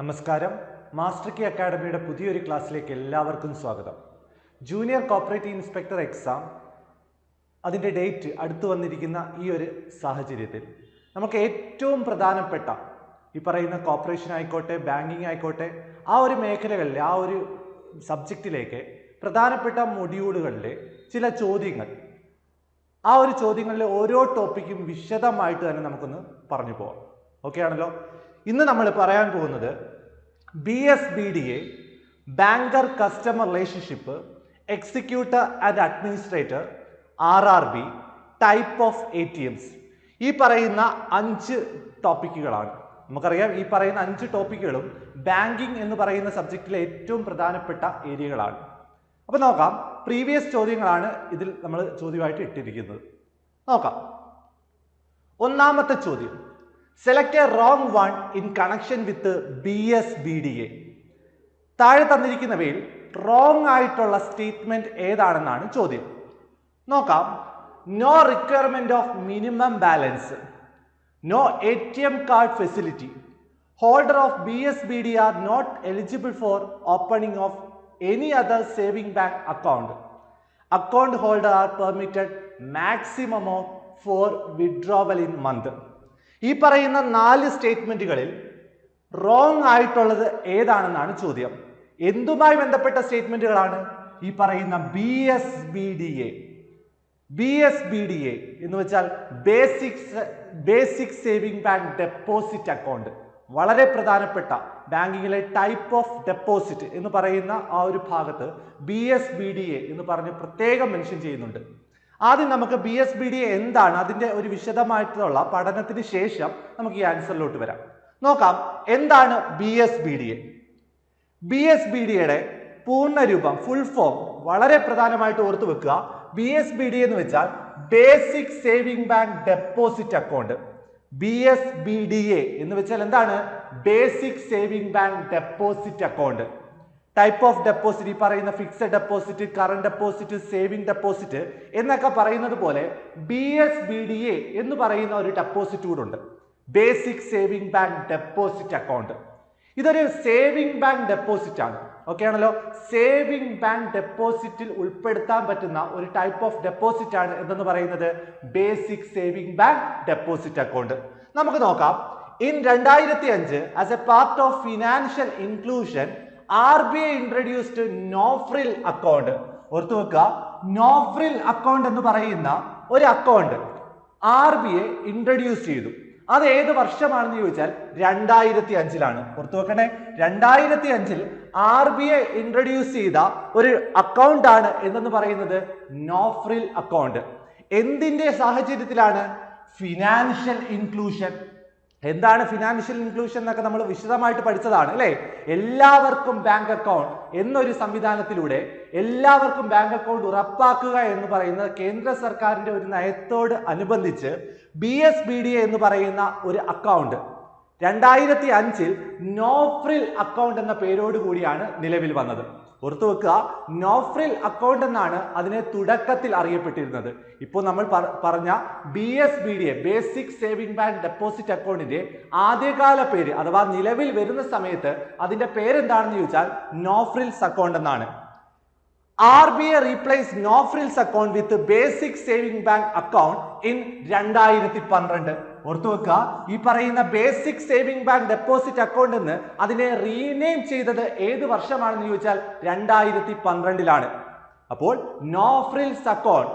നമസ്കാരം. Master key അക്കാഡമിയുടെ പുതിയൊരു ക്ലാസ്സിലേക്ക് എല്ലാവർക്കും സ്വാഗതം. ജൂനിയർ കോപ്പറേറ്റീവ് ഇൻസ്പെക്ടർ എക്സാം അതിൻ്റെ ഡേറ്റ് അടുത്തു വന്നിരിക്കുന്ന ഈ ഒരു സാഹചര്യത്തിൽ നമുക്ക് ഏറ്റവും പ്രധാനപ്പെട്ട ഈ പറയുന്ന കോർപ്പറേഷൻ ആയിക്കോട്ടെ, ബാങ്കിങ് ആയിക്കോട്ടെ, ആ ഒരു മേഖലകളിലെ ആ ഒരു സബ്ജക്റ്റിലേക്ക് പ്രധാനപ്പെട്ട മൊഡ്യൂളുകളിലെ ചില ചോദ്യങ്ങൾ, ആ ഒരു ചോദ്യങ്ങളിലെ ഓരോ ടോപ്പിക്കും വിശദമായിട്ട് തന്നെ നമുക്കൊന്ന് പറഞ്ഞു പോവാം. ഓക്കെ ആണല്ലോ? ഇന്ന് നമ്മൾ പറയാൻ പോകുന്നത് BSBDA, banker customer relationship, executor and administrator, RRB, type of ATMs. ഈ പറയുന്ന 5 ടോപ്പിക്കുകളാണ്. നമുക്കറിയാം, ഈ പറയുന്ന 5 ടോപ്പിക്കുകളും ബാങ്കിങ് എന്ന് പറയുന്ന സബ്ജക്റ്റിലെ ഏറ്റവും പ്രധാനപ്പെട്ട ഏരിയകളാണ്. അപ്പോൾ നോക്കാം, പ്രീവിയസ് ചോദ്യങ്ങളാണ് ഇതിൽ നമ്മൾ ചോദ്യമായിട്ട് ഇട്ടിരിക്കുന്നത്. നോക്കാം. ഒന്നാമത്തെ ചോദ്യം, select a wrong one in connection with BSBDA. താഴെ തന്നിരിക്കുന്നവയിൽ റോങ് ആയിട്ടുള്ള സ്റ്റേറ്റ്മെന്റ് ഏതാണെന്നാണ് ചോദ്യം. നോക്കാം. No requirement of minimum balance, no ATM card facility, holder of BSBD are not eligible for opening of any other saving bank account, account holder are permitted maximum of four withdrawal in month. ഈ പറയുന്ന 4 സ്റ്റേറ്റ്മെന്റുകളിൽ wrong ആയിട്ടുള്ളത് ഏതാണെന്നാണ് ചോദ്യം. എന്തുമായി ബന്ധപ്പെട്ട സ്റ്റേറ്റ്മെന്റുകളാണ്? ഈ പറയുന്ന BSBDA എന്ന് വെച്ചാൽ basic saving bank deposit account. വളരെ പ്രധാനപ്പെട്ട ബാങ്കിങ്ങിലെ ടൈപ്പ് ഓഫ് ഡെപ്പോസിറ്റ് എന്ന് പറയുന്ന ആ ഒരു ഭാഗത്ത് BSBDA എന്ന് പറഞ്ഞ് പ്രത്യേകം മെൻഷൻ ചെയ്യുന്നുണ്ട്. ആദ്യം നമുക്ക് BSBDA എന്താണ്, അതിന്റെ ഒരു വിശദമായിട്ടുള്ള പഠനത്തിന് ശേഷം നമുക്ക് ഈ ആൻസറിലോട്ട് വരാം. നോക്കാം, എന്താണ് BSBDA? BSBDയുടെ പൂർണ്ണരൂപം, ഫുൾ ഫോം വളരെ പ്രധാനമായിട്ട് ഓർത്തു വെക്കുക. BSBDA എന്ന് വെച്ചാൽ basic saving bank deposit account. BSBDA എന്ന് വെച്ചാൽ എന്താണ്? Basic saving bank deposit account. Type of deposit, ഈ പറയുന്ന fixed deposit, current deposit, saving deposit എന്നൊക്കെ പറയുന്നത് പോലെ BSBDA എന്ന് പറയുന്ന ഒരു ഡെപ്പോസിറ്റ് കൂടെ ഉണ്ട്, basic saving bank deposit account. ഇതൊരു സേവിംഗ് ബാങ്ക് ഡെപ്പോസിറ്റ് ആണ്. ഓക്കെ ആണല്ലോ? സേവിംഗ് ബാങ്ക് ഡെപ്പോസിറ്റിൽ ഉൾപ്പെടുത്താൻ പറ്റുന്ന ഒരു ടൈപ്പ് ഓഫ് ഡെപ്പോസിറ്റ് ആണ് എന്തെന്ന് പറയുന്നത് basic saving bank deposit account. നമുക്ക് നോക്കാം. In 2005 as a part of financial inclusion RBI introduced no frill account. ഓർത്തു വെക്കുക, നോ ഫ്രിൽ അക്കൗണ്ട് എന്ന് പറയുന്ന ഒരു അക്കൗണ്ട് RBI ഇൻട്രൊഡ്യൂസ് ചെയ്തു. അത് ഏത് വർഷമാണെന്ന് ചോദിച്ചാൽ 2005-ലാണ്. ഓർത്തു വെക്കണേ, 2005-ൽ RBI ഇൻട്രൊഡ്യൂസ് ചെയ്ത ഒരു അക്കൗണ്ട് ആണ് എന്തെന്ന് പറയുന്നത് നോ ഫ്രിൽ അക്കൗണ്ട്. എന്തിന്റെ സാഹചര്യത്തിലാണ്? Financial inclusion. എന്താണ് ഫിനാൻഷ്യൽ ഇൻക്ലൂഷൻ എന്നൊക്കെ നമ്മൾ വിശദമായിട്ട് പഠിച്ചതാണ് അല്ലേ? എല്ലാവർക്കും ബാങ്ക് അക്കൗണ്ട് എന്നൊരു സംവിധാനത്തിലൂടെ എല്ലാവർക്കും ബാങ്ക് അക്കൗണ്ട് ഉറപ്പാക്കുക എന്ന് പറയുന്ന കേന്ദ്ര സർക്കാരിന്റെ ഒരു നയത്തോട് അനുബന്ധിച്ച് BSBDA എന്ന് പറയുന്ന ഒരു അക്കൗണ്ട് 2005-ൽ നോ ഫ്രിൽ അക്കൗണ്ട് എന്ന പേരോട് കൂടിയാണ് നിലവിൽ വന്നത്. ഓർത്തു വെക്കുക, നോ ഫ്രിൽ അക്കൗണ്ട് എന്നാണ് അതിനെ തുടക്കത്തിൽ അറിയപ്പെട്ടിരുന്നത്. ഇപ്പോൾ നമ്മൾ പറഞ്ഞ BSBDA, basic saving bank deposit അക്കൗണ്ടിന്റെ ആദ്യകാല പേര് അഥവാ നിലവിൽ വരുന്ന സമയത്ത് അതിന്റെ പേരെന്താണെന്ന് ചോദിച്ചാൽ നോ ഫ്രിൽസ് അക്കൗണ്ട് എന്നാണ്. RBI replace no frills account with basic saving bank account in 2012. ഓർത്തു വെക്കുക, ഈ പറയുന്ന basic saving bank deposit account എന്ന് അതിനെ റീനെയിം ചെയ്തത് ഏത് വർഷമാണെന്ന് ചോദിച്ചാൽ 2012-ലാണ്. അപ്പോൾ നോ ഫ്രിൽസ് അക്കൗണ്ട്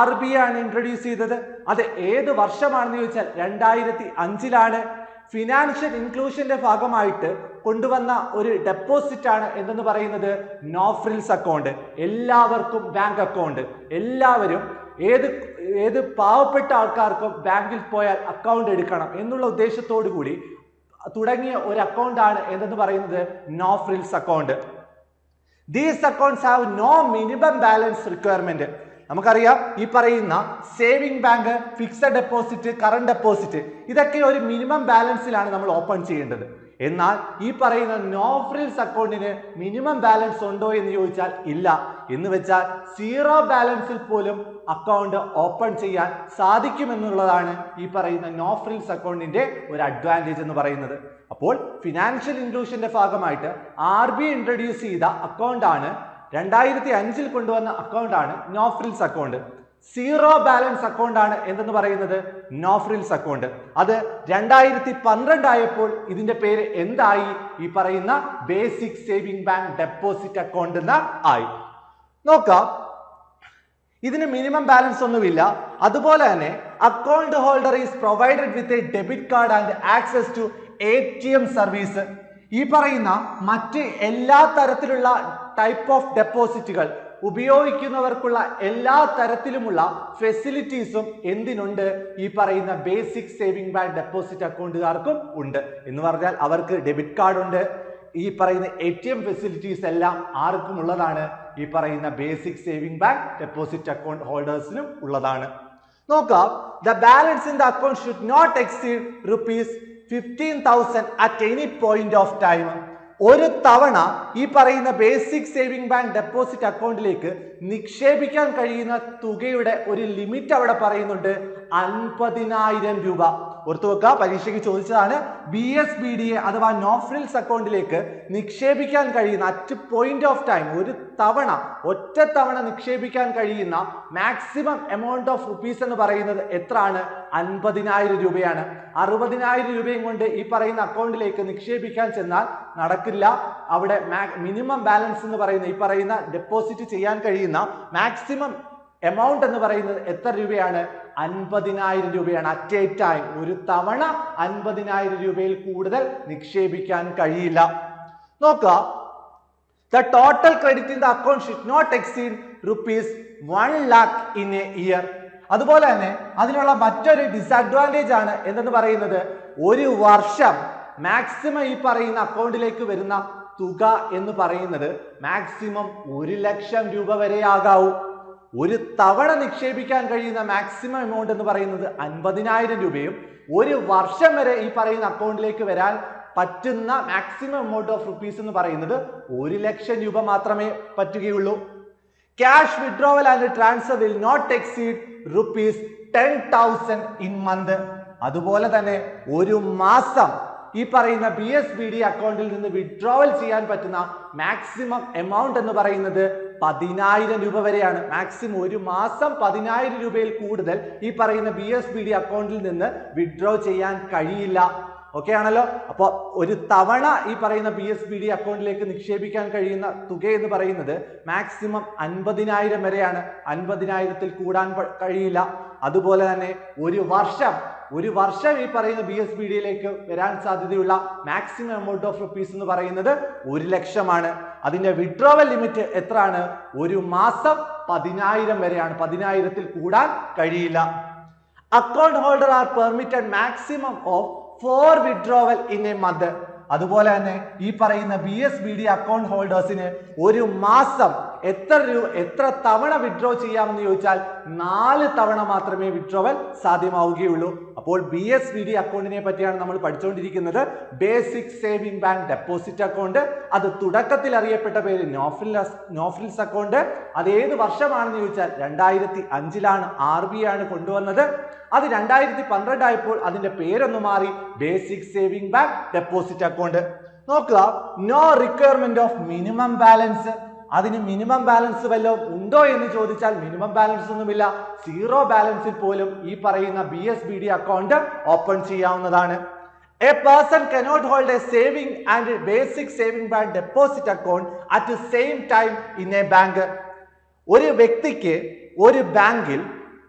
RBI ആണ് ഇൻട്രൊഡ്യൂസ് ചെയ്തത്. അത് ഏത് വർഷമാണെന്ന് ചോദിച്ചാൽ 2005-ലാണ്. ഫിനാൻഷ്യൽ ഇൻക്ലൂഷന്റെ ഭാഗമായിട്ട് കൊണ്ടുവന്ന ഒരു ഡെപ്പോസിറ്റ് ആണ് എന്തെന്ന് പറയുന്നത് നോ ഫ്രിൽസ് അക്കൗണ്ട്. എല്ലാവർക്കും ബാങ്ക് അക്കൗണ്ട്, എല്ലാവരും ഏത് പാവപ്പെട്ട ആൾക്കാർക്കും ബാങ്കിൽ പോയാൽ അക്കൗണ്ട് എടുക്കണം എന്നുള്ള ഉദ്ദേശത്തോടു കൂടി തുടങ്ങിയ ഒരു അക്കൗണ്ട് ആണ് എന്തെന്ന് പറയുന്നത് no frills account. These accounts have no minimum balance requirement. നമുക്കറിയാം, ഈ പറയുന്ന saving bank, fixed deposit, current deposit ഇതൊക്കെ ഒരു മിനിമം ബാലൻസിലാണ് നമ്മൾ ഓപ്പൺ ചെയ്യേണ്ടത്. എന്നാൽ ഈ പറയുന്ന നോ ഫ്രിൽസ് അക്കൗണ്ടിന് മിനിമം ബാലൻസ് ഉണ്ടോ എന്ന് ചോദിച്ചാൽ ഇല്ല. എന്ന് വെച്ചാൽ സീറോ ബാലൻസിൽ പോലും അക്കൗണ്ട് ഓപ്പൺ ചെയ്യാൻ സാധിക്കുമെന്നുള്ളതാണ് ഈ പറയുന്ന നോ ഫ്രിൽസ് അക്കൗണ്ടിന്റെ ഒരു അഡ്വാൻറ്റേജ് എന്ന് പറയുന്നത്. അപ്പോൾ ഫിനാൻഷ്യൽ ഇൻക്ലൂഷന്റെ ഭാഗമായിട്ട് RBI ഇൻട്രൊഡ്യൂസ് ചെയ്ത അക്കൗണ്ടാണ് 2005 കൊണ്ടുവന്ന അക്കൗണ്ടാണ് no frills account. Zero balance account ആണ് എന്തെന്ന് പറയുന്നത് നോ ഫ്രിൽസ് അക്കൗണ്ട്. അത് 2012 ആയപ്പോൾ ഇതിന്റെ പേര് എന്തായി? ഈ പറയുന്ന basic saving bank deposit account എന്ന് ആയി. നോക്കാം, ഇതിന് മിനിമം ബാലൻസ് ഒന്നുമില്ല. അതുപോലെ തന്നെ account holder is provided with a debit card and access to ATM service. ഈ പറയുന്ന മറ്റ് എല്ലാ തരത്തിലുള്ള ടൈപ്പ് ഓഫ് ഡെപ്പോസിറ്റുകൾ ഉപയോഗിക്കുന്നവർക്കുള്ള എല്ലാ തരത്തിലുമുള്ള ഫെസിലിറ്റീസും എന്തിനുണ്ട്? ഈ പറയുന്ന ബേസിക് സേവിംഗ് ബാങ്ക് ഡെപ്പോസിറ്റ് അക്കൗണ്ടുകാർക്കും ഉണ്ട്. എന്ന് പറഞ്ഞാൽ അവർക്ക് ഡെബിറ്റ് കാർഡ് ഉണ്ട്. ഈ പറയുന്ന ATM ഫെസിലിറ്റീസ് എല്ലാം ആർക്കും ഉള്ളതാണ്? ഈ പറയുന്ന basic saving bank deposit account ഹോൾഡേഴ്സിനും ഉള്ളതാണ്. നോക്കാം, the balance in the account should not exceed ₹15,000 at any point of time. ഒരു തവണ ഈ പറയുന്ന ബേസിക് സേവിംഗ് ബാങ്ക് ഡെപ്പോസിറ്റ് അക്കൗണ്ടിലേക്ക് നിക്ഷേപിക്കാൻ കഴിയുന്ന തുകയുടെ ഒരു ലിമിറ്റ് അവിടെ പറയുന്നുണ്ട്, 50,000 രൂപ. ഓർത്തു വെക്കുക, പരീക്ഷയ്ക്ക് ചോദിച്ചതാണ്. BSBDA അഥവാ നോ ഫ്രിൽസ് അക്കൗണ്ടിലേക്ക് നിക്ഷേപിക്കാൻ കഴിയുന്ന അറ്റ് പോയിന്റ് ഓഫ് ടൈം ഒരു തവണ ഒറ്റ തവണ നിക്ഷേപിക്കാൻ കഴിയുന്ന മാക്സിമം എമൗണ്ട് ഓഫ് റുപ്പീസ് എന്ന് പറയുന്നത് എത്രയാണ്? 50,000 രൂപയാണ്. 60,000 രൂപയും കൊണ്ട് ഈ പറയുന്ന അക്കൗണ്ടിലേക്ക് നിക്ഷേപിക്കാൻ ചെന്നാൽ നടക്കില്ല. അവിടെ മിനിമം ബാലൻസ് എന്ന് പറയുന്ന ഈ പറയുന്ന ഡെപ്പോസിറ്റ് ചെയ്യാൻ കഴിയുന്ന മാക്സിമം എമൗണ്ട് എന്ന് പറയുന്നത് എത്ര രൂപയാണ്? 50,000 രൂപയാണ്. അറ്റ് എ ടൈം ഒരു തവണ 50,000 രൂപയിൽ കൂടുതൽ നിക്ഷേപിക്കാൻ കഴിയില്ല. നോക്കുക, the total credit in the account should not exceed ₹1 lakh in a year. അതുപോലെ തന്നെ അതിനുള്ള മറ്റൊരു ഡിസഡ്വാൻറ്റേജ് ആണ് എന്തെന്ന് പറയുന്നത്, ഒരു വർഷം മാക്സിമം ഈ പറയുന്ന അക്കൗണ്ടിലേക്ക് വരുന്ന തുക എന്ന് പറയുന്നത് മാക്സിമം 1 ലക്ഷം രൂപ വരെ ആകാവൂ. ഒരു തവണ നിക്ഷേപിക്കാൻ കഴിയുന്ന മാക്സിമം എമൗണ്ട് എന്ന് പറയുന്നത് 50,000 രൂപയും ഒരു വർഷം വരെ ഈ പറയുന്ന അക്കൗണ്ടിലേക്ക് വരാൻ പറ്റുന്ന മാക്സിമം എമൗണ്ട് ഓഫ് റുപ്പീസ് എന്ന് പറയുന്നത് 1 ലക്ഷം രൂപ മാത്രമേ പറ്റുകയുള്ളൂ. Cash withdrawal and transfer will not exceed ₹10,000 in month. അതുപോലെ തന്നെ ഒരു മാസം ഈ പറയുന്ന BSBD അക്കൗണ്ടിൽ നിന്ന് വിഡ്രോവൽ ചെയ്യാൻ പറ്റുന്ന മാക്സിമം എമൗണ്ട് എന്ന് പറയുന്നത് 10,000 രൂപ വരെയാണ്. മാക്സിമം ഒരു മാസം 10,000 രൂപയിൽ കൂടുതൽ ഈ പറയുന്ന BSBD അക്കൗണ്ടിൽ നിന്ന് വിഡ്രോ ചെയ്യാൻ കഴിയില്ല. ഓക്കെ ആണല്ലോ? അപ്പോൾ ഒരു തവണ ഈ പറയുന്ന BSBD അക്കൗണ്ടിലേക്ക് നിക്ഷേപിക്കാൻ കഴിയുന്ന തുക എന്ന് പറയുന്നത് മാക്സിമം 50,000 വരെയാണ്. 50,000-ൽ കൂടാൻ കഴിയില്ല. അതുപോലെ തന്നെ ഒരു വർഷം ഈ പറയുന്ന BSBDയിലേക്ക് വരാൻ സാധ്യതയുള്ള മാക്സിമം എമൗണ്ട് ഓഫ് റുപ്പീസ് എന്ന് പറയുന്നത് 1 ലക്ഷമാണ്. അതിന്റെ വിഡ്രോവൽ ലിമിറ്റ് എത്രയാണ്? ഒരു മാസം 10,000 വരെയാണ്. 10,000-ൽ കൂടാൻ കഴിയില്ല. Account holder are permitted maximum of 4 withdrawal in a month. അതുപോലെ തന്നെ ഈ പറയുന്ന BSBD അക്കൗണ്ട് ഹോൾഡേഴ്സിന് ഒരു മാസം എത്ര തവണ വിഡ്രോ ചെയ്യാമെന്ന് ചോദിച്ചാൽ 4 തവണ മാത്രമേ വിഡ്രോവൽ സാധ്യമാവുകയുള്ളൂ. അപ്പോൾ BSBD അക്കൗണ്ടിനെ പറ്റിയാണ് നമ്മൾ പഠിച്ചുകൊണ്ടിരിക്കുന്നത്. Basic saving bank deposit account, അത് തുടക്കത്തിൽ അറിയപ്പെട്ട പേര് നോ ഫ്രിൽസ് അക്കൗണ്ട്. അത് ഏത് വർഷമാണെന്ന് ചോദിച്ചാൽ 2005-ലാണ് RBI ആണ് കൊണ്ടുവന്നത്. അത് 2012 ആയപ്പോൾ അതിന്റെ പേരൊന്ന് മാറി basic saving bank deposit account. നോക്കുക, no requirement of minimum balance. അതിന് മിനിമം ബാലൻസ് വല്ലതും ഉണ്ടോ എന്ന് ചോദിച്ചാൽ മിനിമം ബാലൻസ് ഒന്നുമില്ല. സീറോ ബാലൻസിൽ പോലും ഈ പറയുന്ന BSBD അക്കൗണ്ട് ഓപ്പൺ ചെയ്യാവുന്നതാണ്. A person cannot hold a saving and basic saving bank deposit account at the same time in a bank. ഒരു വ്യക്തിക്ക് ഒരു ബാങ്കിൽ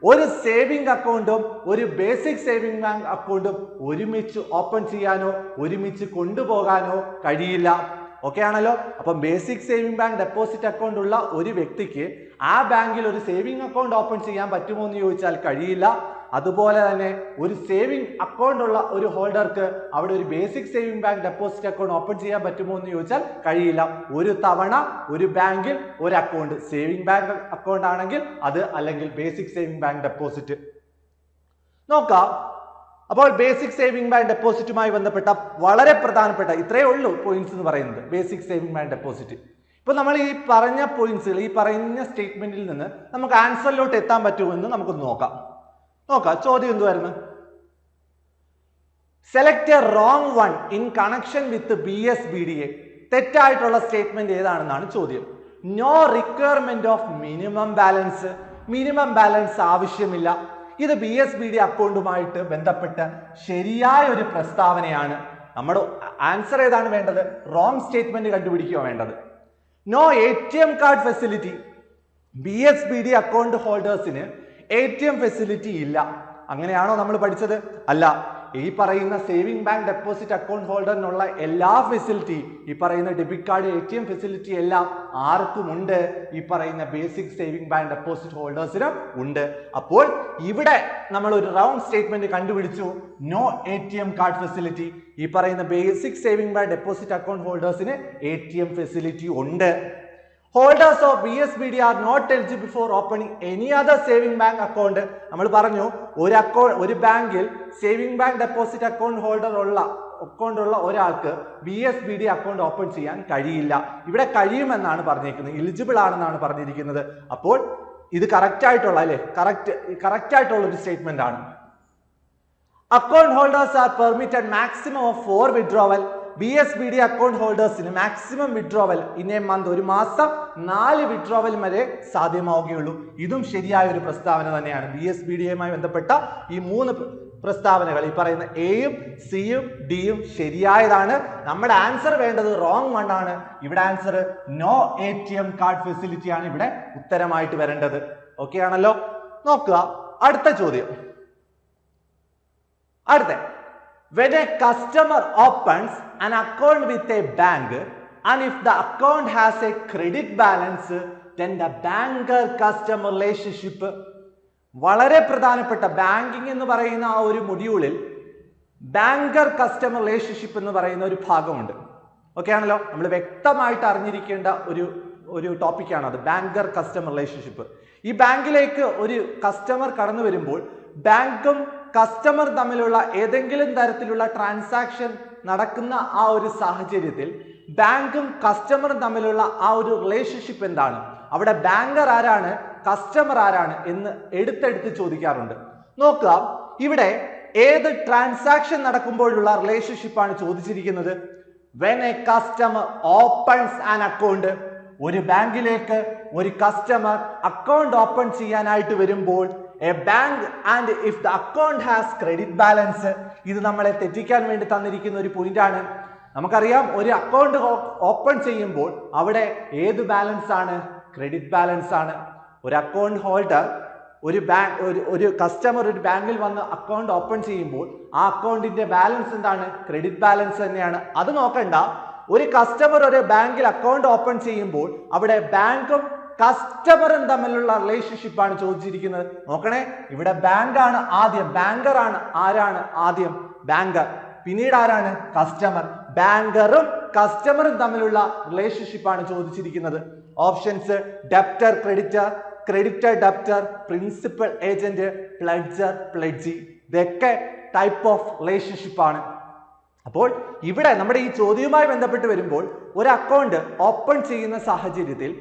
ഒരു സേവിംഗ് അക്കൗണ്ടും ഒരു ബേസിക് സേവിംഗ് ബാങ്ക് അക്കൗണ്ടും ഒരുമിച്ച് ഓപ്പൺ ചെയ്യാനോ ഒരുമിച്ച് കൊണ്ടുപോകാനോ കഴിയില്ല. ഓക്കെ ആണല്ലോ? അപ്പം basic saving bank deposit account ഉള്ള ഒരു വ്യക്തിക്ക് ആ ബാങ്കിൽ ഒരു സേവിംഗ് അക്കൗണ്ട് ഓപ്പൺ ചെയ്യാൻ പറ്റുമോ എന്ന് ചോദിച്ചാൽ കഴിയില്ല. അതുപോലെ തന്നെ ഒരു സേവിംഗ് അക്കൗണ്ട് ഉള്ള ഒരു ഹോൾഡർക്ക് അവിടെ ഒരു basic saving bank deposit account open ചെയ്യാൻ പറ്റുമോ എന്ന് ചോദിച്ചാൽ കഴിയില്ല. ഒരു തവണ ഒരു ബാങ്കിൽ ഒരു അക്കൗണ്ട്, സേവിംഗ് ബാങ്ക് അക്കൗണ്ട് ആണെങ്കിൽ അത്, അല്ലെങ്കിൽ ബേസിക് സേവിംഗ് ബാങ്ക് ഡെപ്പോസിറ്റ്. നോക്കാം, അപ്പോൾ ബേസിക് സേവിംഗ് ബാങ്ക് ഡെപ്പോസിറ്റുമായി ബന്ധപ്പെട്ട വളരെ പ്രധാനപ്പെട്ട ഇത്രയേ ഉള്ളൂ പോയിന്റ്സ് എന്ന് പറയുന്നത് ബേസിക് സേവിംഗ് ബാങ്ക് ഡെപ്പോസിറ്റ്. ഇപ്പൊ നമ്മൾ ഈ പറഞ്ഞ പോയിന്റ്സുകൾ ഈ പറയുന്ന സ്റ്റേറ്റ്മെന്റിൽ നിന്ന് നമുക്ക് ആൻസറിലോട്ട് എത്താൻ പറ്റുമെന്ന് നമുക്കൊന്ന് നോക്കാം. ചോദ്യം എന്തുവായിരുന്നു? Select a wrong one in connection with BSBDA. തെറ്റായിട്ടുള്ള സ്റ്റേറ്റ്മെന്റ് ഏതാണെന്നാണ് ചോദ്യം. No requirement of minimum balance. Minimum balance ആവശ്യമില്ല. ഇത് BSBD അക്കൗണ്ടുമായിട്ട് ബന്ധപ്പെട്ട ശരിയായ ഒരു പ്രസ്താവനയാണ്. നമ്മുടെ ആൻസർ ഏതാണ് വേണ്ടത്? റോങ് സ്റ്റേറ്റ്മെന്റ് കണ്ടുപിടിക്കുക വേണ്ടത്. No ATM card facility. BSBD account ഹോൾഡേഴ്സിന് ATM ഫെസിലിറ്റി ഇല്ല. അങ്ങനെയാണോ നമ്മൾ പഠിച്ചത്? അല്ല. ഈ പറയുന്ന സേവിംഗ് ബാങ്ക് ഡെപ്പോസിറ്റ് അക്കൗണ്ട് ഹോൾഡറിനുള്ള എല്ലാ ഫെസിലിറ്റി, ഈ പറയുന്ന ഡെബിറ്റ് കാർഡ് ATM ഫെസിലിറ്റി എല്ലാം ആർക്കും ഉണ്ട്? ഈ പറയുന്ന ബേസിക് സേവിംഗ് ബാങ്ക് ഡെപ്പോസിറ്റ് ഹോൾഡേഴ്സിനും ഉണ്ട്. അപ്പോൾ ഇവിടെ നമ്മൾ ഒരു റൗണ്ട് സ്റ്റേറ്റ്മെന്റ് കണ്ടുപിടിച്ചു. No ATM card facility. ഈ പറയുന്ന basic saving bank deposit account ഹോൾഡേഴ്സിന് ATM ഫെസിലിറ്റി ഉണ്ട്. Holders of BSBD are not eligible for opening any other saving bank account. നമ്മൾ പറഞ്ഞു ഒരു ബാങ്കിൽ സേവിംഗ് ബാങ്ക് ഡെപ്പോസിറ്റ് അക്കൗണ്ട് ഉള്ള ഒരാൾക്ക് BSBD അക്കൗണ്ട് ഓപ്പൺ ചെയ്യാൻ കഴിയില്ല. ഇവിടെ കഴിയുമെന്നാണ് പറഞ്ഞിരിക്കുന്നത്, എലിജിബിൾ ആണെന്നാണ് പറഞ്ഞിരിക്കുന്നത്. അപ്പോൾ ഇത് കറക്റ്റ് ആയിട്ടുള്ള അല്ലെ കറക്റ്റ് ആയിട്ടുള്ള ഒരു സ്റ്റേറ്റ്മെന്റ് ആണ്. Account holders are permitted maximum of 4 withdrawal. BSBD account ഹോൾഡേഴ്സിന് maximum withdrawal in a month, ഒരു മാസം 4 വിഡ്രോവൽ വരെ സാധ്യമാവുകയുള്ളൂ. ഇതും ശരിയായ ഒരു പ്രസ്താവന തന്നെയാണ്. BSBDയുമായി ബന്ധപ്പെട്ട ഈ 3 പ്രസ്താവനകൾ, ഈ പറയുന്ന എയും സിയും ഡിയും ശരിയായതാണ്. നമ്മുടെ ആൻസർ വേണ്ടത് റോങ് വൺ ആണ്. ഇവിടെ answer no ATM card facility ആണ് ഇവിടെ ഉത്തരമായിട്ട് വരേണ്ടത്. ഓക്കെ ആണല്ലോ? നോക്കുക അടുത്ത ചോദ്യം. When a customer opens an account with a bank and if the account has a credit balance, then the banker customer relationship. വളരെ പ്രധാനപ്പെട്ട ബാങ്കിങ് എന്ന് പറയുന്ന ആ ഒരു മൊഡ്യൂളിൽ ബാങ്കർ കസ്റ്റമർ റിലേഷൻഷിപ്പ് എന്ന് പറയുന്ന ഒരു ഭാഗമുണ്ട്. ഓക്കെ ആണല്ലോ? നമ്മൾ വ്യക്തമായിട്ട് അറിഞ്ഞിരിക്കേണ്ട ഒരു ടോപ്പിക്കാണ് അത്, ബാങ്കർ കസ്റ്റമർ റിലേഷൻഷിപ്പ്. ഈ ബാങ്കിലേക്ക് ഒരു കസ്റ്റമർ കടന്നു വരുമ്പോൾ ബാങ്കും കസ്റ്റമർ തമ്മിലുള്ള ഏതെങ്കിലും തരത്തിലുള്ള ട്രാൻസാക്ഷൻ നടക്കുന്ന ആ ഒരു സാഹചര്യത്തിൽ ബാങ്കും കസ്റ്റമറും തമ്മിലുള്ള ആ ഒരു റിലേഷൻഷിപ്പ് എന്താണ്, അവിടെ ബാങ്കർ ആരാണ് കസ്റ്റമർ ആരാണ് എന്ന് എടുത്തെടുത്ത് ചോദിക്കാറുണ്ട്. നോക്കുക, ഇവിടെ ഏത് ട്രാൻസാക്ഷൻ നടക്കുമ്പോഴുള്ള റിലേഷൻഷിപ്പാണ് ചോദിച്ചിരിക്കുന്നത്? when a customer opens an account, ഒരു ബാങ്കിലേക്ക് ഒരു കസ്റ്റമർ അക്കൗണ്ട് ഓപ്പൺ ചെയ്യാനായിട്ട് വരുമ്പോൾ a bank and if the account has credit balance. ഇത് നമ്മളെ തെറ്റിക്കാൻ വേണ്ടി തന്നിരിക്കുന്ന ഒരു പോയിന്റ് ആണ്. നമുക്കറിയാം, ഒരു അക്കൗണ്ട് ഓപ്പൺ ചെയ്യുമ്പോൾ അവിടെ ഏത് ബാലൻസ് ആണ്? ക്രെഡിറ്റ് ബാലൻസ് ആണ്. ഒരു അക്കൗണ്ട് ഹോൾഡർ ഒരു കസ്റ്റമർ ഒരു ബാങ്കിൽ വന്ന് അക്കൗണ്ട് ഓപ്പൺ ചെയ്യുമ്പോൾ ആ അക്കൗണ്ടിന്റെ ബാലൻസ് എന്താണ്? ക്രെഡിറ്റ് ബാലൻസ് തന്നെയാണ്. അത് നോക്കണ്ട, ഒരു കസ്റ്റമർ ഒരു ബാങ്കിൽ അക്കൗണ്ട് ഓപ്പൺ ചെയ്യുമ്പോൾ അവിടെ ബാങ്കും കസ്റ്റമറും തമ്മിലുള്ള റിലേഷൻഷിപ്പ് ആണ് ചോദിച്ചിരിക്കുന്നത്. നോക്കണേ, ഇവിടെ ബാങ്ക് ആണ് ആദ്യം, ബാങ്കർ ആണ് ആരാണ് ആദ്യം? ബാങ്കർ. പിന്നീട് ആരാണ്? കസ്റ്റമർ. ബാങ്കറും കസ്റ്റമറും തമ്മിലുള്ള റിലേഷൻഷിപ്പ് ആണ് ചോദിച്ചിരിക്കുന്നത്. Options debtor creditor, creditor debtor, principal agent, pledger pledgee. ഇതൊക്കെ ടൈപ്പ് ഓഫ് റിലേഷൻഷിപ്പ് ആണ്. അപ്പോൾ ഇവിടെ നമ്മുടെ ഈ ചോദ്യവുമായി ബന്ധപ്പെട്ട് വരുമ്പോൾ ഒരു അക്കൗണ്ട് ഓപ്പൺ ചെയ്യുന്ന സാഹചര്യത്തിൽ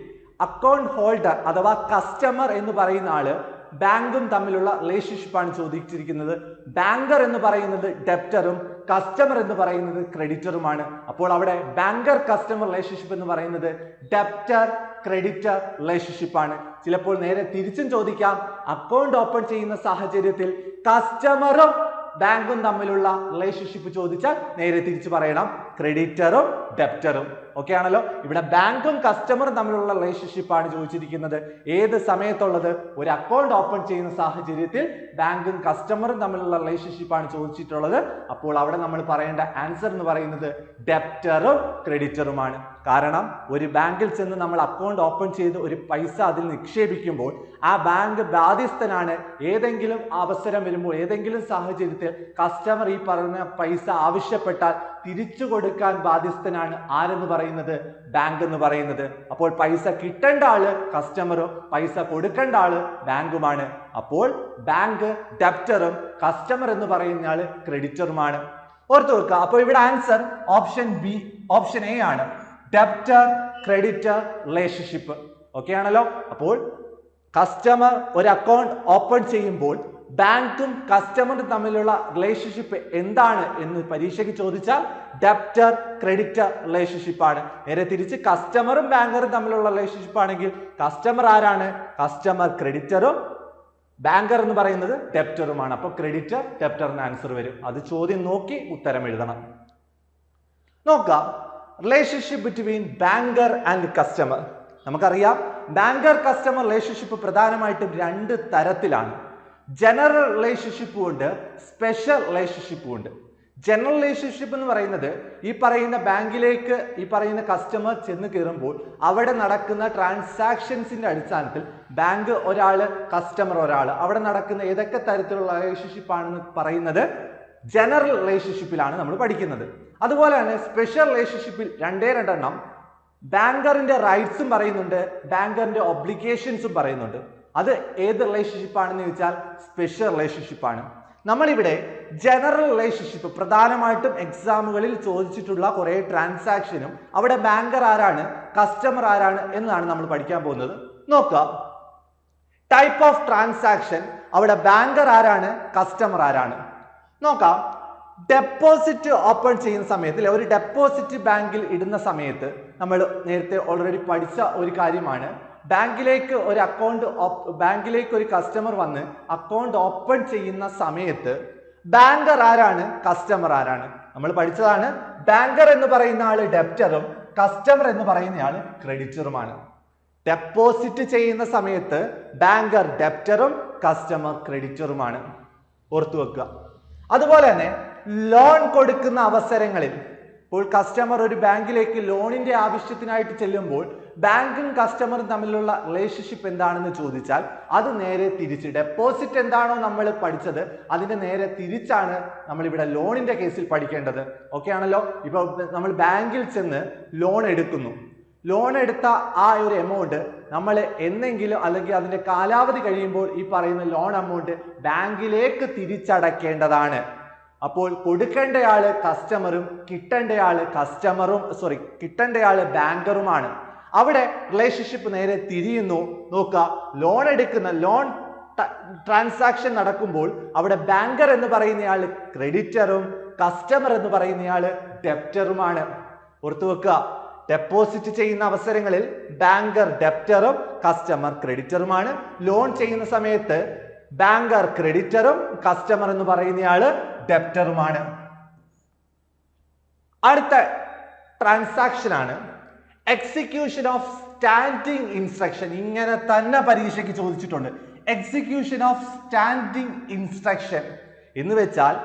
അക്കൗണ്ട് ഹോൾഡർ അഥവാ കസ്റ്റമർ എന്ന് പറയുന്ന ആള് ബാങ്കും തമ്മിലുള്ള റിലേഷൻഷിപ്പ് ആണ് ചോദിച്ചിരിക്കുന്നത്. ബാങ്കർ എന്ന് പറയുന്നത് ഡെപ്റ്ററും കസ്റ്റമർ എന്ന് പറയുന്നത് ക്രെഡിറ്ററുമാണ്. അപ്പോൾ അവിടെ ബാങ്കർ കസ്റ്റമർ റിലേഷൻഷിപ്പ് എന്ന് പറയുന്നത് ഡെപ്റ്റർ ക്രെഡിറ്റർ റിലേഷൻഷിപ്പ് ആണ്. ചിലപ്പോൾ നേരെ തിരിച്ചും ചോദിക്കാം, അക്കൗണ്ട് ഓപ്പൺ ചെയ്യുന്ന സാഹചര്യത്തിൽ കസ്റ്റമറും ബാങ്കും തമ്മിലുള്ള റിലേഷൻഷിപ്പ് ചോദിച്ചാൽ നേരെ തിരിച്ചു പറയണം ക്രെഡിറ്ററും ഡെപ്റ്ററും. ഓക്കെ ആണല്ലോ? ഇവിടെ ബാങ്കും കസ്റ്റമറും തമ്മിലുള്ള റിലേഷൻഷിപ്പ് ആണ് ചോദിച്ചിരിക്കുന്നത്. ഏത് സമയത്തുള്ളത്? ഒരു അക്കൗണ്ട് ഓപ്പൺ ചെയ്യുന്ന സാഹചര്യത്തിൽ ബാങ്കും കസ്റ്റമറും തമ്മിലുള്ള റിലേഷൻഷിപ്പ് ആണ് ചോദിച്ചിട്ടുള്ളത്. അപ്പോൾ അവിടെ നമ്മൾ പറയേണ്ട ആൻസർ എന്ന് പറയുന്നത് ഡെപ്റ്ററും ക്രെഡിറ്ററുമാണ്. കാരണം ഒരു ബാങ്കിൽ ചെന്ന് നമ്മൾ അക്കൗണ്ട് ഓപ്പൺ ചെയ്ത് ഒരു പൈസ അതിൽ നിക്ഷേപിക്കുമ്പോൾ ആ ബാങ്ക് ബാധ്യസ്ഥനാണ്. ഏതെങ്കിലും അവസരം വരുമ്പോൾ, ഏതെങ്കിലും സാഹചര്യത്തിൽ കസ്റ്റമർ ഈ പറഞ്ഞ പൈസ ആവശ്യപ്പെട്ടാൽ തിരിച്ചു കൊടുക്കാൻ ബാധ്യസ്ഥനാണ് ആരെന്ന് പറയുന്നത്? ബാങ്ക് എന്ന് പറയുന്നത്. അപ്പോൾ പൈസ കിട്ടേണ്ട ആള് കസ്റ്റമറും പൈസ കൊടുക്കേണ്ട ആള് ബാങ്കുമാണ്. അപ്പോൾ ബാങ്ക് ഡെപ്റ്ററും കസ്റ്റമർ എന്ന് പറയുന്ന ആള് ക്രെഡിറ്ററുമാണ്. ഓർത്തു വെക്കുക. അപ്പോൾ ഇവിടെ ആൻസർ ഓപ്ഷൻ എ ആണ്, ഡെപ്റ്റർ ക്രെഡിറ്റർ റിലേഷൻഷിപ്പ്. ഓക്കെ ആണല്ലോ. അപ്പോൾ കസ്റ്റമർ ഒരു അക്കൗണ്ട് ഓപ്പൺ ചെയ്യുമ്പോൾ ബാങ്കും കസ്റ്റമറും തമ്മിലുള്ള റിലേഷൻഷിപ്പ് എന്താണ് എന്ന് പരീക്ഷയ്ക്ക് ചോദിച്ചാൽ ഡെപ്റ്റർ ക്രെഡിറ്റർ റിലേഷൻഷിപ്പ് ആണ്. നേരെ തിരിച്ച് കസ്റ്റമറും ബാങ്കറും തമ്മിലുള്ള റിലേഷൻഷിപ്പ് ആണെങ്കിൽ കസ്റ്റമർ ആരാണ്? കസ്റ്റമർ ക്രെഡിറ്ററും ബാങ്കർ എന്ന് പറയുന്നത് ഡെപ്റ്ററുമാണ്. അപ്പോൾ ക്രെഡിറ്റർ ഡെപ്റ്ററിന് ആൻസർ വരും. അത് ചോദ്യം നോക്കി ഉത്തരം എഴുതണം. നോക്കാം, relationship between banker and customer. നമുക്കറിയാം ബാങ്കർ കസ്റ്റമർ റിലേഷൻഷിപ്പ് പ്രധാനമായിട്ടും രണ്ട് തരത്തിലാണ്. ജനറൽ റിലേഷൻഷിപ്പും ഉണ്ട്, സ്പെഷ്യൽ റിലേഷൻഷിപ്പും ഉണ്ട്. ജനറൽ റിലേഷൻഷിപ്പ് എന്ന് പറയുന്നത് ഈ പറയുന്ന ബാങ്കിലേക്ക് ഈ പറയുന്ന കസ്റ്റമർ ചെന്ന് കയറുമ്പോൾ അവിടെ നടക്കുന്ന ട്രാൻസാക്ഷൻസിന്റെ അടിസ്ഥാനത്തിൽ ബാങ്ക് ഒരാള് കസ്റ്റമർ ഒരാള് അവിടെ നടക്കുന്ന ഏതൊക്കെ തരത്തിലുള്ള റിലേഷൻഷിപ്പ് ആണെന്ന് പറയുന്നത് ജനറൽ റിലേഷൻഷിപ്പിലാണ് നമ്മൾ പഠിക്കുന്നത്. അതുപോലെ തന്നെ സ്പെഷ്യൽ റിലേഷൻഷിപ്പിൽ രണ്ടെണ്ണം ബാങ്കറിന്റെ റൈറ്റ്സും പറയുന്നുണ്ട്, ബാങ്കറിന്റെ ഒബ്ലിഗേഷൻസും പറയുന്നുണ്ട്. അത് ഏത് റിലേഷൻഷിപ്പ് ആണെന്ന് ചോദിച്ചാൽ സ്പെഷ്യൽ റിലേഷൻഷിപ്പ് ആണ്. നമ്മളിവിടെ ജനറൽ റിലേഷൻഷിപ്പ് പ്രധാനമായിട്ടും എക്സാമുകളിൽ ചോദിച്ചിട്ടുള്ള കുറെ ട്രാൻസാക്ഷനും അവിടെ ബാങ്കർ ആരാണ് കസ്റ്റമർ ആരാണ് എന്നാണ് നമ്മൾ പഠിക്കാൻ പോകുന്നത്. നോക്കാം, ടൈപ്പ് ഓഫ് ട്രാൻസാക്ഷൻ അവിടെ ബാങ്കർ ആരാണ് കസ്റ്റമർ ആരാണ് നോക്കാം. ഡെപ്പോസിറ്റ് ഓപ്പൺ ചെയ്യുന്ന സമയത്ത് ഒരു ഡെപ്പോസിറ്റ് ബാങ്കിൽ ഇടുന്ന സമയത്ത് നമ്മൾ നേരത്തെ ഓൾറെഡി പഠിച്ച ഒരു കാര്യമാണ്, ബാങ്കിലേക്ക് ഒരു കസ്റ്റമർ വന്ന് അക്കൗണ്ട് ഓപ്പൺ ചെയ്യുന്ന സമയത്ത് ബാങ്കർ ആരാണ് കസ്റ്റമർ ആരാണ് നമ്മൾ പഠിച്ചതാണ്. ബാങ്കർ എന്ന് പറയുന്ന ആള് ഡെപ്റ്ററും കസ്റ്റമർ എന്ന് പറയുന്ന ആള് ക്രെഡിറ്ററുമാണ്. ഡെപ്പോസിറ്റ് ചെയ്യുന്ന സമയത്ത് ബാങ്കർ ഡെപ്റ്ററും കസ്റ്റമർ ക്രെഡിറ്ററുമാണ്. ഓർത്തു വെക്കുക. അതുപോലെ തന്നെ ലോൺ കൊടുക്കുന്ന അവസരങ്ങളിൽ ഇപ്പോൾ കസ്റ്റമർ ഒരു ബാങ്കിലേക്ക് ലോണിന്റെ ആവശ്യത്തിനായിട്ട് ചെല്ലുമ്പോൾ ബാങ്കും കസ്റ്റമറും തമ്മിലുള്ള റിലേഷൻഷിപ്പ് എന്താണെന്ന് ചോദിച്ചാൽ അത് നേരെ തിരിച്ച് ഡെപ്പോസിറ്റ് എന്താണോ നമ്മൾ പഠിച്ചത് അതിന്റെ നേരെ തിരിച്ചാണ് നമ്മൾ ഇവിടെ ലോണിന്റെ കേസിൽ പഠിക്കേണ്ടത്. ഓക്കെ ആണല്ലോ. ഇപ്പൊ നമ്മൾ ബാങ്കിൽ ചെന്ന് ലോൺ എടുക്കുന്നു. ലോൺ എടുത്ത ആ ഒരു എമൗണ്ട് നമ്മൾ എന്നെങ്കിലും അല്ലെങ്കിൽ അതിന്റെ കാലാവധി കഴിയുമ്പോൾ ഈ പറയുന്ന ലോൺ എമൗണ്ട് ബാങ്കിലേക്ക് തിരിച്ചടക്കേണ്ടതാണ്. അപ്പോൾ കൊടുക്കേണ്ടയാള് കസ്റ്റമറും കിട്ടേണ്ടയാള് ബാങ്കറുമാണ്. അവിടെ റിലേഷൻഷിപ്പ് നേരെ തിരിയുന്നു. നോക്കുക, ലോൺ ട്രാൻസാക്ഷൻ നടക്കുമ്പോൾ അവിടെ ബാങ്കർ എന്ന് പറയുന്നയാള് ക്രെഡിറ്ററും കസ്റ്റമർ എന്ന് പറയുന്നയാള് ഡെപ്റ്ററുമാണ്. ഓർത്തു വെക്കുക, ഡെപ്പോസിറ്റ് ചെയ്യുന്ന അവസരങ്ങളിൽ ബാങ്കർ ഡെപ്റ്ററും കസ്റ്റമർ ക്രെഡിറ്ററുമാണ്. ലോൺ ചെയ്യുന്ന സമയത്ത് ബാങ്കർ ക്രെഡിറ്ററും കസ്റ്റമർ എന്ന് പറയുന്നയാള് ഡെപ്റ്ററുമാണ്. അടുത്ത ട്രാൻസാക്ഷൻ ആണ് എക്സിക്യൂഷൻ ഓഫ് സ്റ്റാൻഡിംഗ് ഇൻസ്ട്രക്ഷൻ. ഇങ്ങനെ തന്നെ പരീക്ഷയ്ക്ക് ചോദിച്ചിട്ടുണ്ട്. എക്സിക്യൂഷൻ ഓഫ് സ്റ്റാൻഡിംഗ് ഇൻസ്ട്രക്ഷൻ എന്ന് വെച്ചാൽ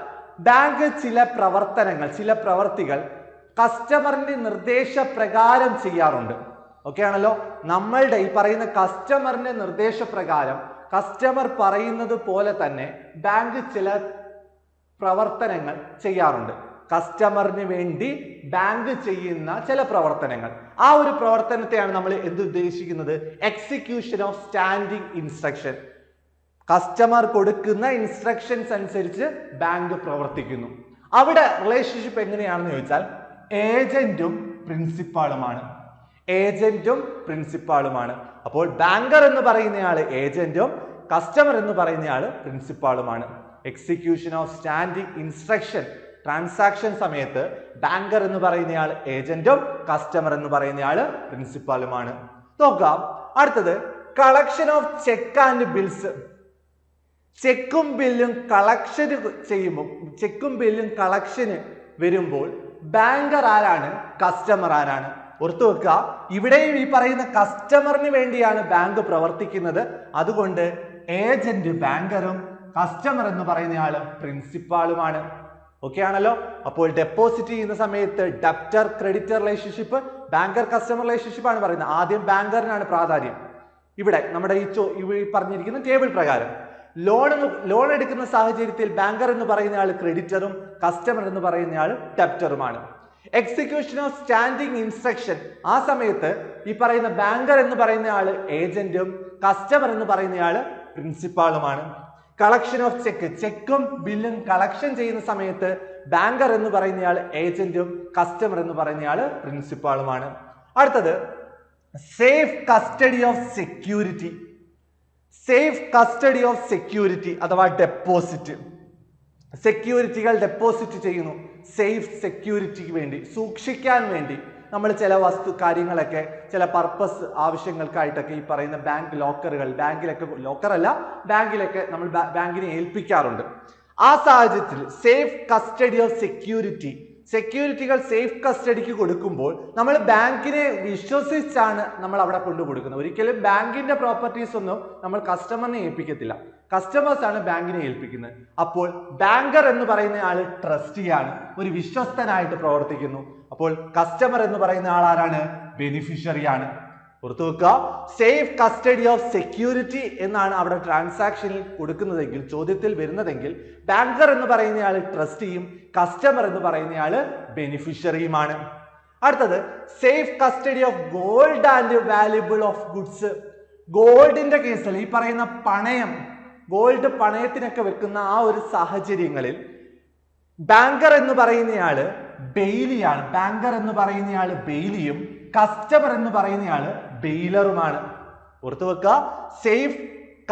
ബാങ്ക് ചില പ്രവർത്തികൾ കസ്റ്റമറിന്റെ നിർദ്ദേശപ്രകാരം ചെയ്യാറുണ്ട്. ഓക്കെ ആണല്ലോ. നമ്മളുടെ ഈ പറയുന്ന കസ്റ്റമറിന്റെ നിർദ്ദേശപ്രകാരം കസ്റ്റമർ പറയുന്നത് പോലെ തന്നെ ബാങ്ക് ചില പ്രവർത്തനങ്ങൾ ചെയ്യാറുണ്ട്. കസ്റ്റമറിന് വേണ്ടി ബാങ്ക് ചെയ്യുന്ന ചില പ്രവർത്തനങ്ങൾ, ആ ഒരു പ്രവർത്തനത്തെയാണ് നമ്മൾ ഉദ്ദേശിക്കുന്നത് execution of standing instruction. Customer കൊടുക്കുന്ന ഇൻസ്ട്രക്ഷൻസ് അനുസരിച്ച് ബാങ്ക് പ്രവർത്തിക്കുന്നു. അവിടെ റിലേഷൻഷിപ്പ് എങ്ങനെയാണെന്ന് ചോദിച്ചാൽ ഏജന്റും പ്രിൻസിപ്പാളുമാണ്. അപ്പോൾ ബാങ്കർ എന്ന് പറയുന്നയാള് ഏജന്റും കസ്റ്റമർ എന്ന് പറയുന്നയാള് പ്രിൻസിപ്പാളുമാണ്. Execution of standing instruction transaction സമയത്ത് ബാങ്കർ എന്ന് പറയുന്നയാൾ ഏജന്റും കസ്റ്റമർ എന്ന് പറയുന്നയാള് പ്രിൻസിപ്പാളുമാണ്. നോക്കാം, അടുത്തത് collection of cheque and bills. ചെക്കും ബില്ലും കളക്ഷന് വരുമ്പോൾ ബാങ്കർ ആരാണ് കസ്റ്റമർ ആരാണ്? ഓർത്തു വെക്കുക, ഇവിടെയും ഈ പറയുന്ന കസ്റ്റമറിന് വേണ്ടിയാണ് ബാങ്ക് പ്രവർത്തിക്കുന്നത്. അതുകൊണ്ട് ഏജന്റ് ബാങ്കറും കസ്റ്റമർ എന്ന് പറയുന്നയാള് പ്രിൻസിപ്പാളുമാണ്. ഓക്കെ ആണല്ലോ. അപ്പോൾ ഡെപ്പോസിറ്റ് ചെയ്യുന്ന സമയത്ത് debtor creditor relationship, banker customer relationship ആണ് പറയുന്നത്. ആദ്യം ബാങ്കറിനാണ് പ്രാധാന്യം. ഇവിടെ നമ്മുടെ ഈ പറഞ്ഞിരിക്കുന്ന ടേബിൾ പ്രകാരം ലോൺ എടുക്കുന്ന സാഹചര്യത്തിൽ ബാങ്കർ എന്ന് പറയുന്ന ആൾ ക്രെഡിറ്ററും കസ്റ്റമർ എന്ന് പറയുന്ന ആൾ ഡെപ്റ്ററുമാണ്. എക്സിക്യൂഷൻ ഓഫ് സ്റ്റാൻഡിംഗ് ഇൻസ്ട്രക്ഷൻ, ആ സമയത്ത് ഈ പറയുന്ന ബാങ്കർ എന്ന് പറയുന്ന ആള് ഏജന്റും കസ്റ്റമർ എന്ന് പറയുന്ന ആള് പ്രിൻസിപ്പാളുമാണ്. കളക്ഷൻ ഓഫ് ചെക്കും ബില്ലും കളക്ഷൻ ചെയ്യുന്ന സമയത്ത് ബാങ്കർ എന്ന് പറയുന്നയാൾ ഏജന്റും കസ്റ്റമർ എന്ന് പറയുന്നയാൾ പ്രിൻസിപ്പാളുമാണ്. അടുത്തത് safe custody of security. Safe custody of security അഥവാ ഡെപ്പോസിറ്റ്. സെക്യൂരിറ്റികൾ ഡെപ്പോസിറ്റ് ചെയ്യുന്നു സേഫ് സെക്യൂരിറ്റിക്ക് വേണ്ടി, സൂക്ഷിക്കാൻ വേണ്ടി നമ്മൾ ചില കാര്യങ്ങളൊക്കെ ചില പർപ്പസ് ആവശ്യങ്ങൾക്കായിട്ടൊക്കെ ഈ പറയുന്ന ബാങ്ക് ലോക്കറുകൾ, ബാങ്കിലൊക്കെ നമ്മൾ ബാങ്കിനെ ഏൽപ്പിക്കാറുണ്ട്. ആ സാഹചര്യത്തിൽ സേഫ് കസ്റ്റഡി ഓഫ് സെക്യൂരിറ്റികൾ സേഫ് കസ്റ്റഡിക്ക് കൊടുക്കുമ്പോൾ നമ്മൾ ബാങ്കിനെ വിശ്വസിച്ചാണ് നമ്മൾ അവിടെ കൊണ്ടു കൊടുക്കുന്നത്. ഒരിക്കലും ബാങ്കിന്റെ പ്രോപ്പർട്ടീസ് ഒന്നും നമ്മൾ കസ്റ്റമറിനെ ഏൽപ്പിക്കത്തില്ല, കസ്റ്റമേഴ്സ് ആണ് ബാങ്കിനെ ഏൽപ്പിക്കുന്നത്. അപ്പോൾ ബാങ്കർ എന്ന് പറയുന്ന ആള് ട്രസ്റ്റിയാണ്, ഒരു വിശ്വസ്തനായിട്ട് പ്രവർത്തിക്കുന്നു. അപ്പോൾ കസ്റ്റമർ എന്ന് പറയുന്ന ആൾ ആരാണ്? ബെനിഫിഷ്യറിയാണ്. ഓർത്തു വെക്കുക, സേഫ് കസ്റ്റഡി ഓഫ് സെക്യൂരിറ്റി എന്നാണ് അവിടെ ട്രാൻസാക്ഷനിൽ കൊടുക്കുന്നതെങ്കിൽ, ചോദ്യത്തിൽ വരുന്നതെങ്കിൽ ബാങ്കർ എന്ന് പറയുന്ന ആള് ട്രസ്റ്റിയും കസ്റ്റമർ എന്ന് പറയുന്ന ആള് ബെനിഫിഷ്യറിയുമാണ്. അടുത്തത് safe custody of gold and valuable of goods. ഗോൾഡിന്റെ കേസിൽ ഈ പറയുന്ന ഗോൾഡ് പണയത്തിനൊക്കെ വെക്കുന്ന ആ ഒരു സാഹചര്യങ്ങളിൽ ബാങ്കർ എന്ന് പറയുന്നയാള് ബെയിലിയാണ്. ബാങ്കർ എന്ന് പറയുന്നയാള് ബെയിലിയും കസ്റ്റമർ എന്ന് പറയുന്നയാള് ബെയിലറുമാണ്. ഓർത്തു വെക്കുക, safe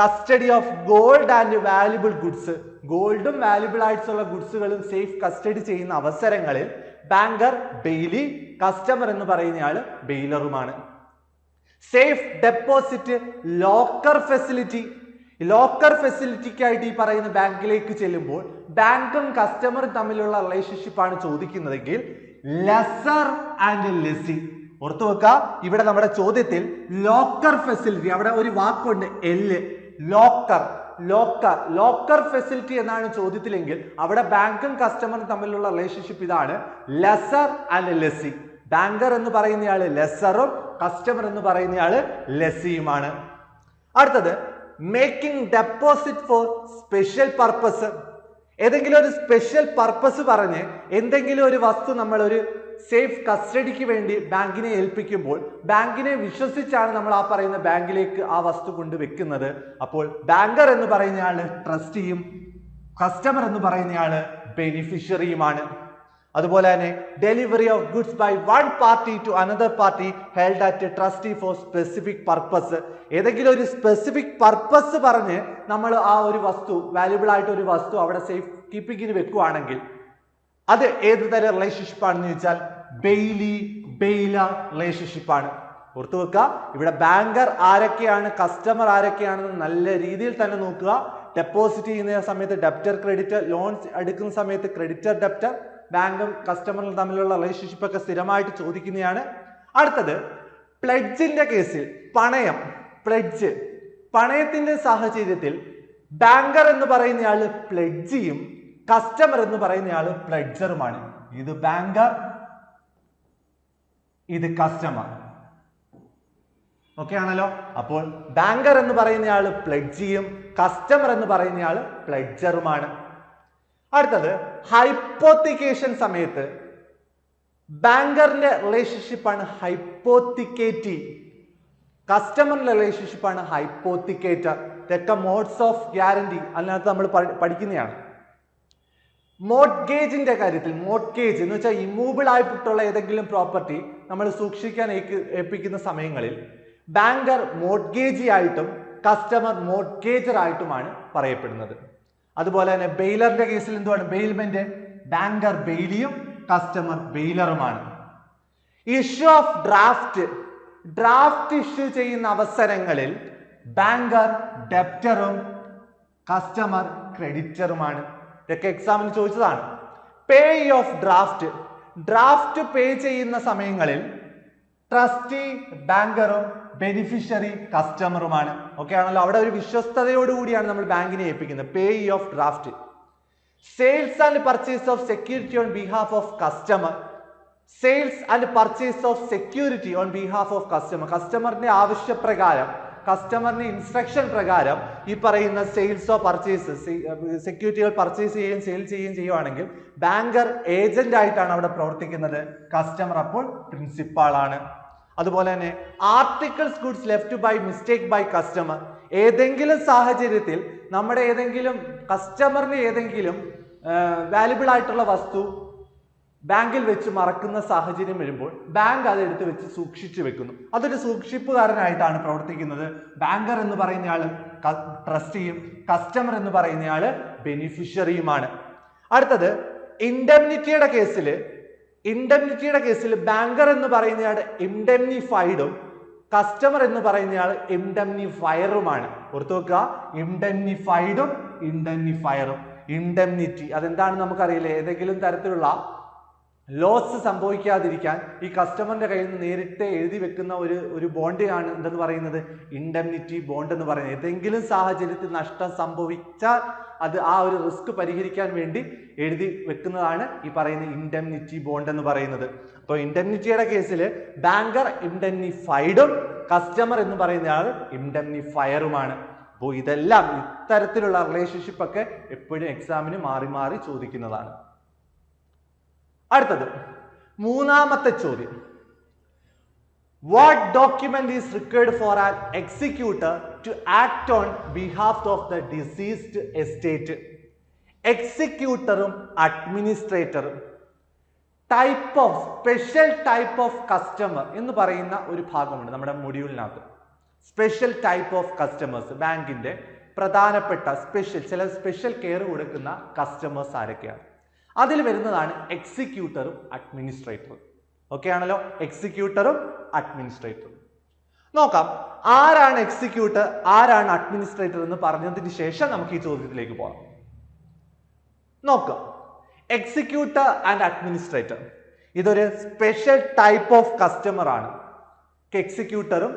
custody of gold and valuable goods. ഗോൾഡും വാല്യുബിൾ ആയിട്ടുള്ള ഗുഡ്സുകളും സേഫ് കസ്റ്റഡി ചെയ്യുന്ന അവസരങ്ങളിൽ ബാങ്കർ ബെയിലി, കസ്റ്റമർ എന്ന് പറയുന്നയാള് ബെയിലറുമാണ്. Safe deposit locker facility. Locker ഫെസിലിറ്റിക്കായിട്ട് ഈ പറയുന്ന ബാങ്കിലേക്ക് ചെല്ലുമ്പോൾ ബാങ്കും കസ്റ്റമറും തമ്മിലുള്ള റിലേഷൻഷിപ്പാണ് ചോദിക്കുന്നതെങ്കിൽ ലെസർ ആൻഡ് ലെസി. ഓർത്തു വെക്കുക, ഇവിടെ നമ്മുടെ ചോദ്യത്തിൽ ലോക്കർ ഫെസിലിറ്റി, അവിടെ ഒരു വാക്കുണ്ട് ലോക്കർ ഫെസിലിറ്റി എന്നാണ് ചോദ്യത്തിലെങ്കിൽ അവിടെ ബാങ്കും കസ്റ്റമറും തമ്മിലുള്ള റിലേഷൻഷിപ്പ് ഇതാണ്, ലെസർ ആൻഡ് ലെസി. ബാങ്കർ എന്ന് പറയുന്നയാള് ലെസറും കസ്റ്റമർ എന്ന് പറയുന്നയാള് ലെസിയുമാണ്. അടുത്തത് making deposit for special purpose. ഏതെങ്കിലും ഒരു സ്പെഷ്യൽ പർപ്പസ് പറഞ്ഞ് എന്തെങ്കിലും ഒരു വസ്തു നമ്മൾ ഒരു സേഫ് കസ്റ്റഡിക്ക് വേണ്ടി ബാങ്കിനെ ഏൽപ്പിക്കുമ്പോൾ ബാങ്കിനെ വിശ്വസിച്ചാണ് നമ്മൾ ആ പറയുന്ന ബാങ്കിലേക്ക് ആ വസ്തു കൊണ്ട് വെക്കുന്നത്. അപ്പോൾ ബാങ്കർ എന്ന് പറയുന്നയാള് ട്രസ്റ്റിയും കസ്റ്റമർ എന്ന് പറയുന്നയാള് ബെനിഫിഷ്യറിയുമാണ്. അതുപോലെ തന്നെ delivery of goods by one party to another party held at trustee for specific purpose. ഏതെങ്കിലും ഒരു സ്പെസിഫിക് പർപ്പസ് പറഞ്ഞ് നമ്മൾ ആ ഒരു വസ്തു, വാല്യുബിൾ ആയിട്ട് ഒരു വസ്തു അവിടെ സേഫ് കീപ്പിങ്ങിന് വെക്കുകയാണെങ്കിൽ അത് ഏത് തരം റിലേഷൻഷിപ്പ് ആണെന്ന് ചോദിച്ചാൽ ബെയിലർ റിലേഷൻഷിപ്പാണ്. ഓർത്തു വെക്കുക, ഇവിടെ ബാങ്കർ ആരൊക്കെയാണ്, കസ്റ്റമർ ആരൊക്കെയാണെന്ന് നല്ല രീതിയിൽ തന്നെ നോക്കുക. ഡെപ്പോസിറ്റ് ചെയ്യുന്ന സമയത്ത് ഡെപ്റ്റർ ക്രെഡിറ്റർ, ലോൺസ് എടുക്കുന്ന സമയത്ത് ക്രെഡിറ്റർ ഡെപ്റ്റർ, ബാങ്കും കസ്റ്റമറും തമ്മിലുള്ള റിലേഷൻഷിപ്പ് ഒക്കെ സ്ഥിരമായിട്ട് ചോദിക്കുന്നതാണ്. അടുത്തത് പ്ലെഡ്ജിന്റെ കേസിൽ പണയത്തിന്റെ സാഹചര്യത്തിൽ ബാങ്കർ എന്ന് പറയുന്നയാള് പ്ലെഡ്ജിയും കസ്റ്റമർ എന്ന് പറയുന്നയാള് പ്ലെഡ്ജറുമാണ്. ഇത് ബാങ്കർ, ഇത് കസ്റ്റമർ. ഓക്കെ ആണല്ലോ. അപ്പോൾ ബാങ്കർ എന്ന് പറയുന്നയാള് പ്ലെഡ്ജിയും കസ്റ്റമർ എന്ന് പറയുന്നയാള് പ്ലെഡ്ജറുമാണ്. അടുത്തത് ഹൈപ്പോത്തിക്കേഷൻ സമയത്ത് ബാങ്കറിന്റെ റിലേഷൻഷിപ്പാണ് ഹൈപ്പോത്തിക്കേറ്റി, കസ്റ്റമറിന്റെ റിലേഷൻഷിപ്പാണ് ഹൈപ്പോത്തിക്കേറ്റർ. ഇതൊക്കെ മോഡ്സ് ഓഫ് ഗ്യാരണ്ടി അതിനകത്ത് നമ്മൾ പഠിക്കുന്നതാണ്. മോർട്ട്ഗേജിന്റെ കാര്യത്തിൽ, മോർട്ട്ഗേജ് എന്ന് വെച്ചാൽ ഇമ്മൂവബിൾ ആയിട്ടുള്ള ഏതെങ്കിലും പ്രോപ്പർട്ടി നമ്മൾ സൂക്ഷിക്കാൻ ഏൽപ്പിക്കുന്ന സമയങ്ങളിൽ ബാങ്കർ മോർട്ട്ഗേജി ആയിട്ടും കസ്റ്റമർ മോർട്ട്ഗേജർ ആയിട്ടുമാണ് പറയപ്പെടുന്നത്. അതുപോലെ തന്നെ ബെയിലറിന്റെ കേസിൽ എന്തുവാണ്? ബെയിൽമെന്റ്, ബാങ്കർ ബെയിലിയും കസ്റ്റമർ ബെയിലറുമാണ്. ഇഷ്യൂ ഓഫ് ഡ്രാഫ്റ്റ് ഇഷ്യൂ ചെയ്യുന്ന അവസരങ്ങളിൽ ബാങ്കർ ഡെപ്റ്ററും കസ്റ്റമർ ക്രെഡിറ്ററുമാണ്. ഇതൊക്കെ എക്സാമിന് ചോദിച്ചതാണ്. പേ ഓഫ് ഡ്രാഫ്റ്റ് പേ ചെയ്യുന്ന സമയങ്ങളിൽ ട്രസ്റ്റി ബാങ്കറും ബെനിഫിഷ്യറി കസ്റ്റമറുമാണ്. ഓക്കെ ആണല്ലോ. അവിടെ ഒരു വിശ്വസ്തയോടുകൂടിയാണ് നമ്മൾ ബാങ്കിനെ ഏൽപ്പിക്കുന്നത്. Pay of draft. Sales and purchase of security on behalf of customer. Sales and purchase of security on behalf of customer. കസ്റ്റമറിന്റെ ആവശ്യപ്രകാരം കസ്റ്റമറിന് ഇൻസ്ട്രക്ഷൻ പ്രകാരം ഈ പറയുന്ന സെയിൽസോ പർച്ചേസ് സെക്യൂരിറ്റികൾ പർച്ചേസ് ചെയ്യുകയും സെയിൽ ചെയ്യുകയും ചെയ്യുവാണെങ്കിൽ ബാങ്കർ ഏജന്റ് ആയിട്ടാണ് അവിടെ പ്രവർത്തിക്കുന്നത്. കസ്റ്റമർ അപ്പോൾ പ്രിൻസിപ്പാൾ ആണ്. അതുപോലെ തന്നെ articles goods left by mistake by customer, ഏതെങ്കിലും സാഹചര്യത്തിൽ നമ്മുടെ ഏതെങ്കിലും കസ്റ്റമറിന് ഏതെങ്കിലും വാല്യുബിൾ ആയിട്ടുള്ള വസ്തു ബാങ്കിൽ വെച്ച് മറക്കുന്ന സാഹചര്യം വരുമ്പോൾ ബാങ്ക് അത് എടുത്ത് വെച്ച് സൂക്ഷിച്ചു വെക്കുന്നു. അതൊരു സൂക്ഷിപ്പുകാരനായിട്ടാണ് പ്രവർത്തിക്കുന്നത്. ബാങ്കർ എന്ന് പറയുന്നയാൾ ട്രസ്റ്റിയും കസ്റ്റമർ എന്ന് പറയുന്നയാള് ബെനിഫിഷ്യറിയുമാണ്. അടുത്തത് ഇൻഡെംനിറ്റിയുടെ കേസിൽ ബാങ്കർ എന്ന് പറയുന്നയാൾ ഇൻഡെംനിഫൈഡും കസ്റ്റമർ എന്ന് പറയുന്നയാൾ ഇൻഡെംനിഫയറുമാണ്. ഓർത്തു വെക്കുക, ഇൻഡെംനിഫൈഡും ഇൻഡെംനിഫയറും. ഇൻഡെംനിറ്റി അതെന്താണെന്ന് നമുക്കറിയില്ലേ, ഏതെങ്കിലും തരത്തിലുള്ള ലോസ് സംഭവിക്കാതിരിക്കാൻ ഈ കസ്റ്റമറിന്റെ കയ്യിൽ നിന്ന് നേരിട്ട് എഴുതി വെക്കുന്ന ഒരു ബോണ്ടിനാണ് എന്തെന്ന് പറയുന്നത്, ഇൻഡെംനിറ്റി ബോണ്ട് എന്ന് പറയുന്നത്. ഏതെങ്കിലും സാഹചര്യത്തിൽ നഷ്ടം സംഭവിച്ചാൽ അത് ആ ഒരു റിസ്ക് പരിഹരിക്കാൻ വേണ്ടി എഴുതി വെക്കുന്നതാണ് ഈ പറയുന്ന ഇൻഡെംനിറ്റി ബോണ്ട് എന്ന് പറയുന്നത്. അപ്പോൾ ഇൻഡെംനിറ്റിയുടെ കേസിൽ ബാങ്കർ ഇൻഡെംനിഫൈഡും കസ്റ്റമർ എന്ന് പറയുന്നയാൾ ഇൻഡെംനിഫയറുമാണ്. അപ്പോൾ ഇതെല്ലാം ഇത്തരത്തിലുള്ള റിലേഷൻഷിപ്പ് ഒക്കെ എപ്പോഴും എക്സാമിന് മാറി മാറി ചോദിക്കുന്നതാണ്. അടുത്തത് മൂന്നാമത്തെ ചോദ്യം, what document is required for an executor to act on behalf of the deceased estate? എക്സിക്യൂട്ടറും അഡ്മിനിസ്ട്രേറ്ററും സ്പെഷ്യൽ ടൈപ്പ് ഓഫ് കസ്റ്റമർ എന്ന് പറയുന്ന ഒരു ഭാഗമുണ്ട് നമ്മുടെ മൊഡ്യൂളിനകത്ത്. സ്പെഷ്യൽ ടൈപ്പ് ഓഫ് കസ്റ്റമേഴ്സ്, ബാങ്കിന്റെ പ്രധാനപ്പെട്ട ചില സ്പെഷ്യൽ കെയർ കൊടുക്കുന്ന കസ്റ്റമേഴ്സ് ആരൊക്കെയാണ്? അതിൽ വരുന്നതാണ് എക്സിക്യൂട്ടറും അഡ്മിനിസ്ട്രേറ്ററും. ഓക്കെ ആണല്ലോ, എക്സിക്യൂട്ടറും അഡ്മിനിസ്ട്രേറ്ററും. നോക്കാം ആരാണ് എക്സിക്യൂട്ടർ, ആരാണ് അഡ്മിനിസ്ട്രേറ്റർ എന്ന് പറഞ്ഞതിന് ശേഷം നമുക്ക് ഈ ചോദ്യത്തിലേക്ക് പോകാം. നോക്കാം, എക്സിക്യൂട്ടർ ആൻഡ് അഡ്മിനിസ്ട്രേറ്റർ ഇതൊരു സ്പെഷ്യൽ ടൈപ്പ് ഓഫ് കസ്റ്റമർ ആണ്, എക്സിക്യൂട്ടറും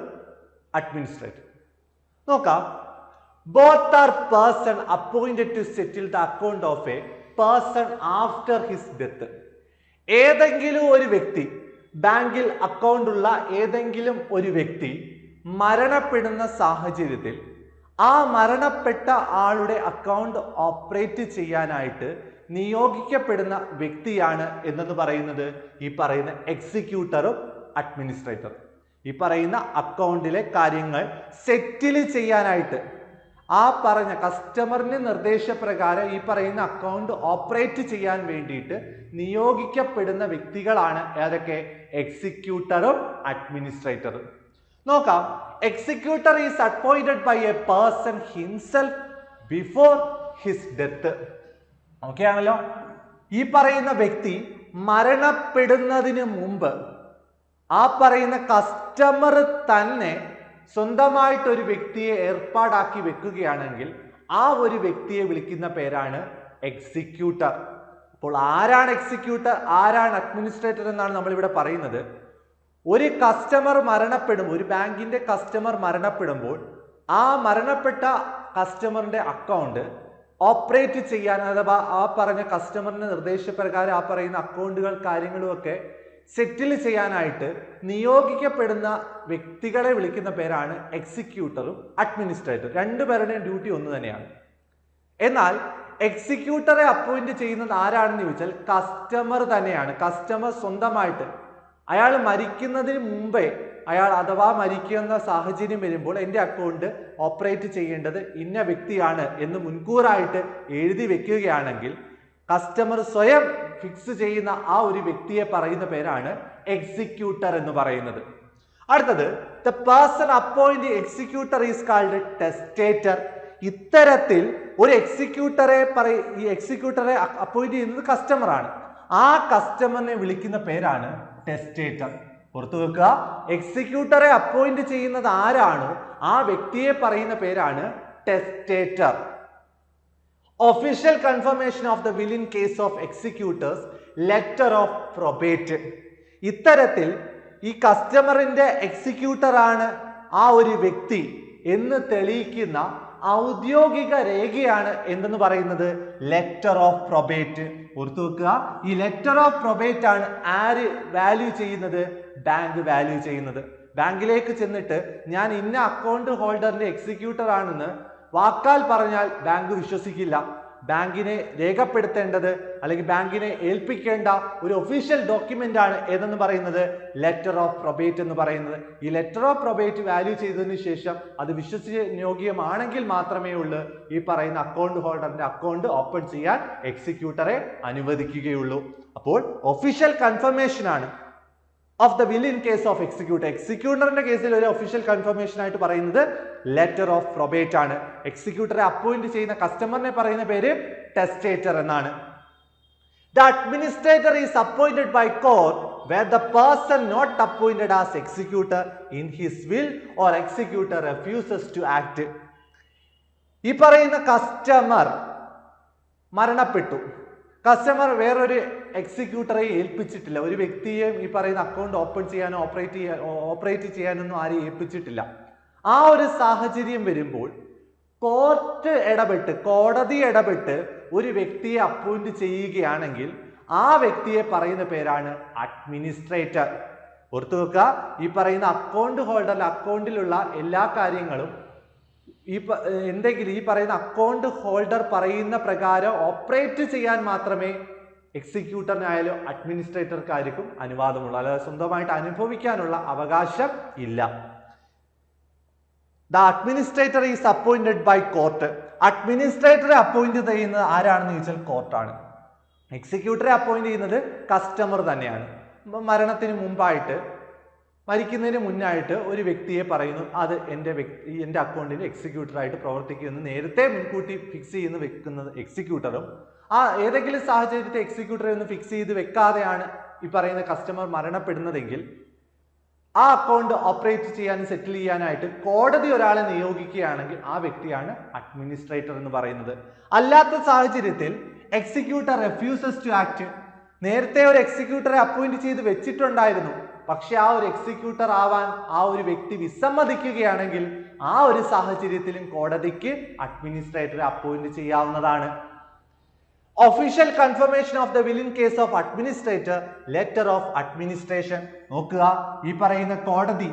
അഡ്മിനിസ്ട്രേറ്റർ. നോക്കാം, both are person appointed to settle the account of a person after his death. ഏതെങ്കിലും ഒരു വ്യക്തി, ബാങ്കിൽ അക്കൗണ്ട് ഉള്ള ഏതെങ്കിലും ഒരു വ്യക്തി മരണപ്പെടുന്ന സാഹചര്യത്തിൽ ആ മരണപ്പെട്ട ആളുടെ അക്കൗണ്ട് ഓപ്പറേറ്റ് ചെയ്യാനായിട്ട് നിയോഗിക്കപ്പെടുന്ന വ്യക്തിയാണ് എന്നു പറയുന്നത് ഈ പറയുന്ന എക്സിക്യൂട്ടറും അഡ്മിനിസ്ട്രേറ്ററും. ഈ പറയുന്ന അക്കൗണ്ടിലെ കാര്യങ്ങൾ സെറ്റിൽ ചെയ്യാനായിട്ട് ആ പറഞ്ഞ കസ്റ്റമറിന്റെ നിർദ്ദേശപ്രകാരം ഈ പറയുന്ന അക്കൗണ്ട് ഓപ്പറേറ്റ് ചെയ്യാൻ വേണ്ടിയിട്ട് നിയോഗിക്കപ്പെടുന്ന വ്യക്തികളാണ് ഏതൊക്കെ? എക്സിക്യൂട്ടറും അഡ്മിനിസ്ട്രേറ്ററും. നോക്കാം, executor is appointed by a person himself before his death. Okay ആണല്ലോ, ഈ പറയുന്ന വ്യക്തി മരണപ്പെടുന്നതിന് മുമ്പ് ആ പറയുന്ന കസ്റ്റമർ തന്നെ സ്വന്തമായിട്ട് ഒരു വ്യക്തിയെ ഏർപ്പാടാക്കി വെക്കുകയാണെങ്കിൽ ആ ഒരു വ്യക്തിയെ വിളിക്കുന്ന പേരാണ് എക്സിക്യൂട്ടർ. അപ്പോൾ ആരാണ് എക്സിക്യൂട്ടർ, ആരാണ് അഡ്മിനിസ്ട്രേറ്റർ എന്നാണ് നമ്മൾ ഇവിടെ പറയുന്നത്. ഒരു കസ്റ്റമർ മരണപ്പെടുമ്പോൾ, ഒരു ബാങ്കിന്റെ കസ്റ്റമർ മരണപ്പെടുമ്പോൾ ആ മരണപ്പെട്ട കസ്റ്റമറിന്റെ അക്കൗണ്ട് ഓപ്പറേറ്റ് ചെയ്യാൻ, അഥവാ ആ പറഞ്ഞ കസ്റ്റമറിന്റെ നിർദ്ദേശപ്രകാരം ആ പറയുന്ന അക്കൗണ്ടുകൾ കാര്യങ്ങളും ഒക്കെ സെറ്റിൽ ചെയ്യാനായിട്ട് നിയോഗിക്കപ്പെടുന്ന വ്യക്തികളെ വിളിക്കുന്ന പേരാണ് എക്സിക്യൂട്ടറും അഡ്മിനിസ്ട്രേറ്ററും. രണ്ടുപേരുടെയും ഡ്യൂട്ടി ഒന്ന് തന്നെയാണ്. എന്നാൽ എക്സിക്യൂട്ടറെ അപ്പോയിന്റ് ചെയ്യുന്നത് ആരാണെന്ന് ചോദിച്ചാൽ കസ്റ്റമർ തന്നെയാണ്. കസ്റ്റമർ സ്വന്തമായിട്ട് അയാൾ മരിക്കുന്നതിന് മുമ്പേ അഥവാ മരിക്കുന്ന സാഹചര്യം വരുമ്പോൾ എൻ്റെ അക്കൗണ്ട് ഓപ്പറേറ്റ് ചെയ്യേണ്ടത് ഇന്ന വ്യക്തിയാണ് എന്ന് മുൻകൂറായിട്ട് എഴുതി വെക്കുകയാണെങ്കിൽ കസ്റ്റമർ സ്വയം ഫിക്സ് ചെയ്യുന്ന ആ ഒരു വ്യക്തിയെ പറയുന്ന പേരാണ് എക്സിക്യൂട്ടർ എന്ന് പറയുന്നത്. അടുത്തത്, the person appoint executor is called testator. ഇത്തരത്തിൽ ഒരു എക്സിക്യൂട്ടറെ അപ്പോയിന്റ് ചെയ്യുന്നത് കസ്റ്റമറാണ്. ആ കസ്റ്റമറിനെ വിളിക്കുന്ന പേരാണ് ടെസ്റ്റേറ്റർ. ഓർത്തു വെക്കുക, എക്സിക്യൂട്ടറെ അപ്പോയിന്റ് ചെയ്യുന്നത് ആരാണോ ആ വ്യക്തിയെ പറയുന്ന പേരാണ് testator. Official confirmation of the will in case of executors, letter of probate. ഇത്തരത്തിൽ ഈ കസ്റ്റമറിന്റെ എക്സിക്യൂട്ടർ ആണ് ആ ഒരു വ്യക്തി എന്ന് തെളിയിക്കുന്ന ഔദ്യോഗിക രേഖയാണ് എന്തെന്ന് പറയുന്നത് ലെറ്റർ ഓഫ് പ്രൊബേറ്റ്. ഓർത്തു വെക്കുക, ഈ ലെറ്റർ ഓഫ് പ്രൊബേറ്റ് ആണ് ആര് വാല്യൂ ചെയ്യുന്നത്? ബാങ്ക് വാല്യൂ ചെയ്യുന്നത്. ബാങ്കിലേക്ക് ചെന്നിട്ട് ഞാൻ ഇന്ന അക്കൗണ്ട് ഹോൾഡറിന്റെ എക്സിക്യൂട്ടർ ആണെന്ന് വാക്കാൽ പറഞ്ഞാൽ ബാങ്ക് വിശ്വസിക്കില്ല. ബാങ്കിനെ രേഖപ്പെടുത്തേണ്ടത് അല്ലെങ്കിൽ ബാങ്കിനെ ഏൽപ്പിക്കേണ്ട ഒരു ഒഫീഷ്യൽ ഡോക്യുമെന്റ് ആണ് ഏതെന്ന് പറയുന്നത് ലെറ്റർ ഓഫ് പ്രൊബേറ്റ് എന്ന് പറയുന്നത്. ഈ ലെറ്റർ ഓഫ് പ്രൊബേറ്റ് വാല്യൂ ചെയ്തതിനു ശേഷം അത് വിശ്വസനീയമാണെങ്കിൽ മാത്രമേ ഉള്ളൂ ഈ പറയുന്ന അക്കൗണ്ട് ഹോൾഡറിന്റെ അക്കൗണ്ട് ഓപ്പൺ ചെയ്യാൻ എക്സിക്യൂട്ടറെ അനുവദിക്കുകയുള്ളൂ. അപ്പോൾ ഒഫീഷ്യൽ കൺഫർമേഷൻ ആണ് of the will in case of executor. എക്സിക്യൂട്ടറിന്റെ കേസിൽ ഒരു ഒഫീഷ്യൽ കൺഫർമേഷൻ ആയിട്ട് പറയുന്നത് ലെറ്റർ ഓഫ് പ്രൊബേറ്റ് ആണ്. എക്സിക്യൂട്ടറെ അപ്പോയിന്റ് ചെയ്യുന്ന കസ്റ്റമറിനെ പറയുന്ന പേര് ടെസ്റ്റേറ്റർ എന്നാണ്. The administrator is appointed by court where the person not appointed as executor in his will or executor refuses to act. ഈ പറയുന്ന കസ്റ്റമർ മരണപ്പെട്ടു. കസ്റ്റമർ വേറൊരു എക്സിക്യൂട്ടറെ ഏൽപ്പിച്ചിട്ടില്ല. ഒരു വ്യക്തിയെയും ഈ പറയുന്ന അക്കൗണ്ട് ഓപ്പൺ ചെയ്യാനോ ഓപ്പറേറ്റ് ചെയ്യാനൊന്നും ആരെയും ഏൽപ്പിച്ചിട്ടില്ല. ആ ഒരു സാഹചര്യം വരുമ്പോൾ കോടതി ഇടപെട്ട് ഒരു വ്യക്തിയെ അപ്പോയിന്റ് ചെയ്യുകയാണെങ്കിൽ ആ വ്യക്തിയെ പറയുന്ന പേരാണ് അഡ്മിനിസ്ട്രേറ്റർ. ഓർത്തു വെക്കുക, ഈ പറയുന്ന അക്കൗണ്ട് ഹോൾഡറിന്റെ അക്കൗണ്ടിലുള്ള എല്ലാ കാര്യങ്ങളും എന്തെങ്കിലും ഈ പറയുന്ന അക്കൗണ്ട് ഹോൾഡർ പറയുന്ന പ്രകാരം ഓപ്പറേറ്റ് ചെയ്യാൻ മാത്രമേ എക്സിക്യൂട്ടറിനായാലും അഡ്മിനിസ്ട്രേറ്റർക്കാർക്കും അനുവാദമുള്ളൂ. അല്ലാതെ സ്വന്തമായിട്ട് അനുഭവിക്കാനുള്ള അവകാശം ഇല്ല. The administrator is appointed by court. അഡ്മിനിസ്ട്രേറ്ററെ അപ്പോയിന്റ് ചെയ്യുന്നത് ആരാണെന്ന് ചോദിച്ചാൽ കോർട്ടാണ്. എക്സിക്യൂട്ടറെ അപ്പോയിന്റ് ചെയ്യുന്നത് കസ്റ്റമർ തന്നെയാണ്. മരണത്തിന് മുമ്പായിട്ട് മരിക്കുന്നതിന് മുന്നായിട്ട് ഒരു വ്യക്തിയെ പറയുന്നു അത് എൻ്റെ അക്കൗണ്ടിൽ എക്സിക്യൂട്ടറായിട്ട് പ്രവർത്തിക്കുമെന്ന് നേരത്തെ മുൻകൂട്ടി ഫിക്സ് ചെയ്യുന്ന വെക്കുന്നത് എക്സിക്യൂട്ടറും ഏതെങ്കിലും സാഹചര്യത്തെ എക്സിക്യൂട്ടറെ ഒന്ന് ഫിക്സ് ചെയ്ത് വെക്കാതെയാണ് ഈ പറയുന്ന കസ്റ്റമർ മരണപ്പെടുന്നതെങ്കിൽ ആ അക്കൗണ്ട് ഓപ്പറേറ്റ് ചെയ്യാനും സെറ്റിൽ ചെയ്യാനായിട്ട് കോടതി ഒരാളെ നിയോഗിക്കുകയാണെങ്കിൽ ആ വ്യക്തിയാണ് അഡ്മിനിസ്ട്രേറ്റർ എന്ന് പറയുന്നത്. അല്ലാത്ത സാഹചര്യത്തിൽ എക്സിക്യൂട്ടർ റെഫ്യൂസസ് ടു ആക്ട്. നേരത്തെ ഒരു എക്സിക്യൂട്ടറെ അപ്പോയിന്റ് ചെയ്ത് വെച്ചിട്ടുണ്ടായിരുന്നു, പക്ഷെ ആ ഒരു എക്സിക്യൂട്ടർ ആവാൻ ആ ഒരു വ്യക്തി വിസമ്മതിക്കുകയാണെങ്കിൽ ആ ഒരു സാഹചര്യത്തിലും കോടതിക്ക് അഡ്മിനിസ്ട്രേറ്ററെ അപ്പോയിന്റ് ചെയ്യാവുന്നതാണ്. Official confirmation of the will in case of administrator letter of administration. നോക്കുക, ഈ പറയുന്ന കോടതി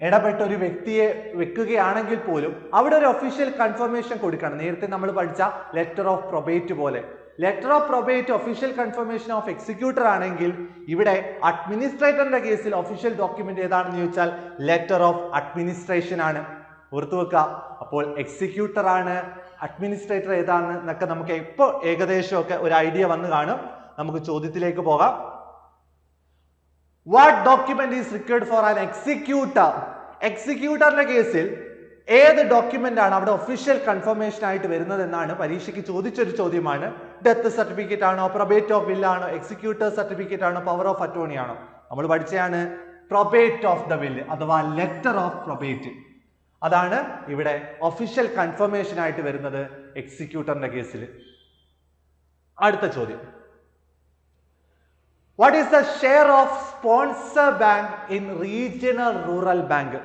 ഇടപെട്ട ഒരു വ്യക്തിയെ വെക്കുകയാണെങ്കിൽ പോലും അവിടെ ഒരു ഒഫീഷ്യൽ കൺഫർമേഷൻ കൊടുക്കണം. നേരത്തെ നമ്മൾ പഠിച്ച ലെറ്റർ ഓഫ് പ്രൊബേറ്റ് പോലെ letter of probate official confirmation of executor ആണെങ്കിൽ ഇവിടെ അഡ്മിനിസ്ട്രേറ്ററിന്റെ കേസിൽ ഒഫീഷ്യൽ ഡോക്യുമെന്റ് ഏതാണെന്ന് ചോദിച്ചാൽ ലെറ്റർ ഓഫ് അഡ്മിനിസ്ട്രേഷൻ ആണ്. ഓർത്തു വെക്കുക, അപ്പോൾ എക്സിക്യൂട്ടർ ആണ്, അഡ്മിനിസ്ട്രേറ്റർ ഏതാണെന്നൊക്കെ നമുക്ക് ഇപ്പോൾ ഏകദേശമൊക്കെ ഒരു ഐഡിയ വന്ന് കാണും. നമുക്ക് ചോദ്യത്തിലേക്ക് പോകാം. What document is required for an executor? എക്സിക്യൂട്ടറിന്റെ കേസിൽ ഏത് ഡോക്യുമെന്റ് ആണ് അവിടെ ഒഫീഷ്യൽ കൺഫർമേഷൻ ആയിട്ട് വരുന്നത് എന്നാണ് പരീക്ഷയ്ക്ക് ചോദിച്ചൊരു ചോദ്യമാണ്. ഡെത്ത് സർട്ടിഫിക്കറ്റ് ആണോ, പ്രൊബേറ്റ് ഓഫ് വിൽ ആണോ, എക്സിക്യൂട്ടർ സർട്ടിഫിക്കറ്റ് ആണോ, പവർ ഓഫ് അറ്റോർണി ആണോ? നമ്മൾ പഠിച്ചതാണ് പ്രൊബേറ്റ് ഓഫ് ദ വിൽ അഥവാ ലെറ്റർ ഓഫ് പ്രൊബേറ്റ്. അതാണ് ഇവിടെ ഒഫീഷ്യൽ കൺഫർമേഷൻ ആയിട്ട് വരുന്നത് എക്സിക്യൂട്ടറിന്റെ കേസിൽ. അടുത്ത ചോദ്യം, what is the share of sponsor bank in regional rural bank?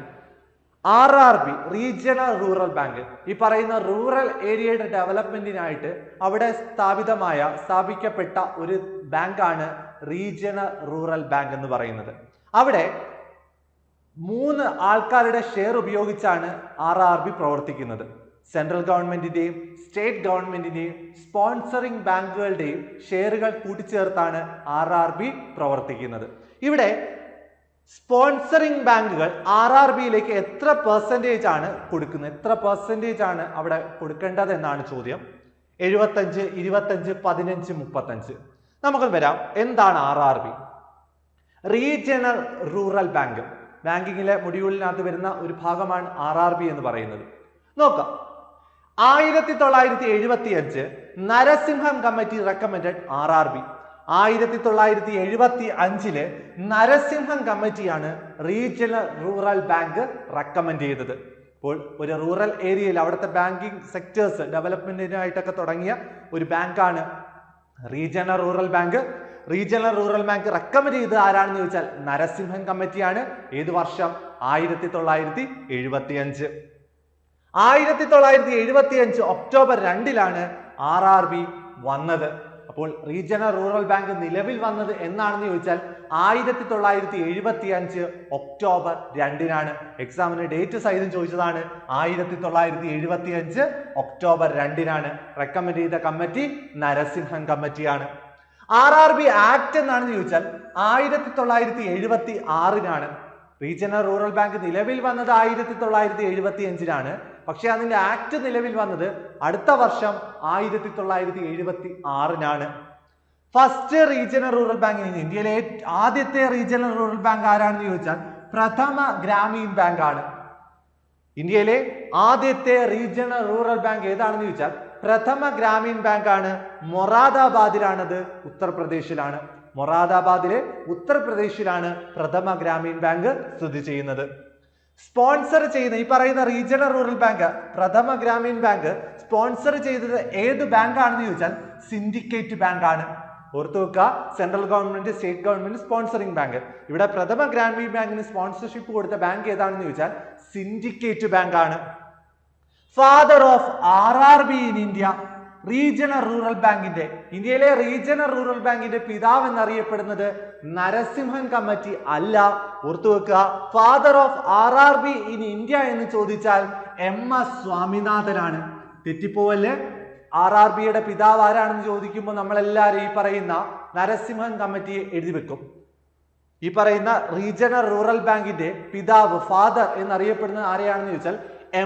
RRB regional rural bank ഈ പറയുന്ന റൂറൽ ഏരിയയുടെ ഡെവലപ്മെന്റിനായിട്ട് അവിടെ സ്ഥാപിക്കപ്പെട്ട ഒരു ബാങ്കാണ് റീജിയണൽ റൂറൽ ബാങ്ക് എന്ന് പറയുന്നത്. അവിടെ 3 ആൾക്കാരുടെ ഷെയർ ഉപയോഗിച്ചാണ് RRB പ്രവർത്തിക്കുന്നത്. സെൻട്രൽ ഗവൺമെന്റിന്റെയും സ്റ്റേറ്റ് ഗവൺമെന്റിന്റെയും സ്പോൺസറിംഗ് ബാങ്കുകളുടെയും ഷെയറുകൾ കൂട്ടിച്ചേർത്താണ് RRB പ്രവർത്തിക്കുന്നത്. ഇവിടെ സ്പോൺസറിംഗ് ബാങ്കുകൾ RRBയിലേക്ക് എത്ര പെർസെന്റേജ് ആണ് കൊടുക്കുന്നത്, എത്ര പെർസെന്റേജ് ആണ് അവിടെ കൊടുക്കേണ്ടത് എന്നാണ് ചോദ്യം. 75, 25, 15, 35. നമുക്ക് വരാം. എന്താണ് RRB? Regional rural bank. ബാങ്കിങ്ങിലെ മൊഡ്യൂളിനകത്ത് വരുന്ന ഒരു ഭാഗമാണ് RRB എന്ന് പറയുന്നത്. നോക്കാം, 1975 Narasimham committee recommended RRB. 1975 Narasimham കമ്മിറ്റിയാണ് റീജിയണൽ റൂറൽ ബാങ്ക് റെക്കമെൻഡ് ചെയ്തത്. അപ്പോൾ ഒരു റൂറൽ ഏരിയയിൽ അവിടുത്തെ ബാങ്കിങ് സെക്ടേഴ്സ് ഡെവലപ്മെന്റിനായിട്ടൊക്കെ തുടങ്ങിയ ഒരു ബാങ്കാണ് regional rural bank. Regional rural bank recommend ചെയ്തത് ആരാണെന്ന് ചോദിച്ചാൽ നരസിംഹം കമ്മിറ്റിയാണ്. ഏത് വർഷം? 1975. 1975 ഒക്ടോബർ 2 RRB വന്നത്. അപ്പോൾ റീജിയണൽ റൂറൽ ബാങ്ക് നിലവിൽ വന്നത് എന്നാണെന്ന് ചോദിച്ചാൽ 1975 ഒക്ടോബർ 2-നാണ്. എക്സാമിന് ഡേറ്റ് സഹിതം ചോദിച്ചതാണ്. 1975 ഒക്ടോബർ 2-നാണ്. റെക്കമെൻഡ് ചെയ്ത കമ്മിറ്റി നരസിംഹൻ കമ്മിറ്റിയാണ്. RRB ആക്ട് എന്നാണെന്ന് ചോദിച്ചാൽ 1976-നാണ്. റീജിയണൽ റൂറൽ ബാങ്ക് നിലവിൽ വന്നത് 1975-നാണ്. പക്ഷെ അതിന്റെ ആക്ട് നിലവിൽ വന്നത് അടുത്ത വർഷം 1976-നാണ്. ഫസ്റ്റ് റീജിയണൽ റൂറൽ ബാങ്ക് ഇന്ത്യയിലെ ആദ്യത്തെ റീജിയണൽ റൂറൽ ബാങ്ക് ആരാണെന്ന് ചോദിച്ചാൽ പ്രഥമ ഗ്രാമീൺ ബാങ്ക് ആണ്. ഇന്ത്യയിലെ ആദ്യത്തെ റീജിയണൽ റൂറൽ ബാങ്ക് ഏതാണെന്ന് ചോദിച്ചാൽ പ്രഥമ ഗ്രാമീൺ ബാങ്ക് ആണ്. മൊറാദാബാദിലാണത്, ഉത്തർപ്രദേശിലാണ്. മൊറാദാബാദിലെ ഉത്തർപ്രദേശിലാണ് പ്രഥമ ഗ്രാമീൺ ബാങ്ക് സ്ഥിതി ചെയ്യുന്നത്. സ്പോൺസർ ചെയ്യുന്ന ഈ പറയുന്ന റീജിയണൽ റൂറൽ ബാങ്ക് പ്രഥമ ഗ്രാമീൺ ബാങ്ക് സ്പോൺസർ ചെയ്തത് ഏത് ബാങ്ക് ആണെന്ന് ചോദിച്ചാൽ സിൻഡിക്കേറ്റ് ബാങ്ക് ആണ്. ഓർത്തു വെക്കുക, central government, state government sponsoring bank. ഇവിടെ പ്രഥമ ഗ്രാമീൺ ബാങ്കിന് സ്പോൺസർഷിപ്പ് കൊടുത്ത ബാങ്ക് ഏതാണെന്ന് ചോദിച്ചാൽ സിൻഡിക്കേറ്റ് ബാങ്ക് ആണ്. Father of RRB in India, regional rural ബാങ്കിന്റെ, ഇന്ത്യയിലെ റീജിയണൽ റൂറൽ ബാങ്കിന്റെ പിതാവ് എന്നറിയപ്പെടുന്നത് നരസിംഹൻ കമ്മിറ്റി അല്ല. ഓർത്തു വെക്കുക, father of RRB in India എന്ന് ചോദിച്ചാൽ MS സ്വാമിനാഥനാണ്. തെറ്റിപ്പോവല്ലേ? RRBയുടെ പിതാവ് ആരാണെന്ന് ചോദിക്കുമ്പോൾ നമ്മളെല്ലാവരും ഈ പറയുന്ന നരസിംഹൻ കമ്മിറ്റിയെ എഴുതി വെക്കും. ഈ പറയുന്ന റീജിയണൽ റൂറൽ ബാങ്കിന്റെ പിതാവ്, ഫാദർ എന്നറിയപ്പെടുന്നത് ആരെയാണെന്ന് ചോദിച്ചാൽ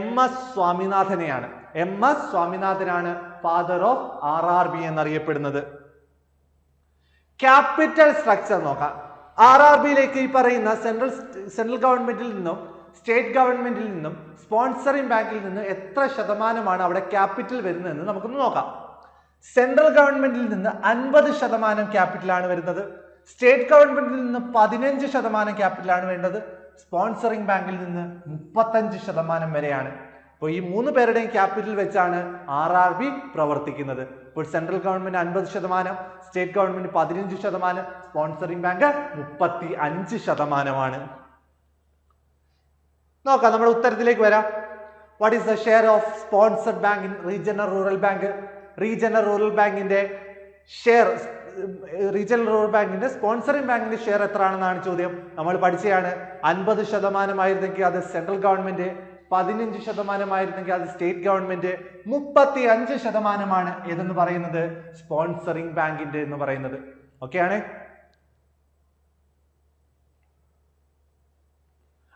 MS സ്വാമിനാഥനെയാണ്. MS സ്വാമിനാഥനാണ് ഫാദർ ഓഫ് RRB എന്നറിയപ്പെടുന്നത്. ക്യാപിറ്റൽ സ്ട്രക്ചർ നോക്കാം. RRBയിലേക്ക് ഈ പറയുന്ന സെൻട്രൽ ഗവൺമെന്റിൽ നിന്നും സ്റ്റേറ്റ് ഗവൺമെന്റിൽ നിന്നും സ്പോൺസറിംഗ് ബാങ്കിൽ നിന്ന് എത്ര ശതമാനമാണ് അവിടെ ക്യാപിറ്റൽ വരുന്നതെന്ന് നമുക്കൊന്ന് നോക്കാം. സെൻട്രൽ ഗവൺമെന്റിൽ നിന്ന് 50% ക്യാപിറ്റലാണ് വരുന്നത്. സ്റ്റേറ്റ് ഗവൺമെന്റിൽ നിന്ന് 15% ക്യാപിറ്റലാണ് വേണ്ടത്. സ്പോൺസറിംഗ് ബാങ്കിൽ നിന്ന് 35% വരെയാണ്. അപ്പോൾ ഈ 3 പേരുടെയും ക്യാപിറ്റൽ വെച്ചാണ് RRB പ്രവർത്തിക്കുന്നത്. ഇപ്പോൾ central government 50%, state government 15%, sponsoring bank 35%. നോക്കാം, നമ്മുടെ ഉത്തരത്തിലേക്ക് വരാം. What is the share of sponsored bank in regional rural bank? Regional rural ബാങ്കിന്റെ ഷെയർ, റീജിയണൽ റൂറൽ ബാങ്കിന്റെ സ്പോൺസറിംഗ് ബാങ്കിന്റെ ഷെയർ എത്ര ആണെന്നാണ് ചോദ്യം. നമ്മൾ പഠിച്ചതാണ്. 50% ആയിരുന്നെങ്കിൽ അത് സെൻട്രൽ ഗവൺമെന്റ്, 15% ആയിരുന്നെങ്കിൽ അത് സ്റ്റേറ്റ് ഗവൺമെന്റ്, 35% ഏതെന്ന് പറയുന്നത് സ്പോൺസറിംഗ് ബാങ്കിന്റെ എന്ന് പറയുന്നത്. ഓക്കെ ആണ്.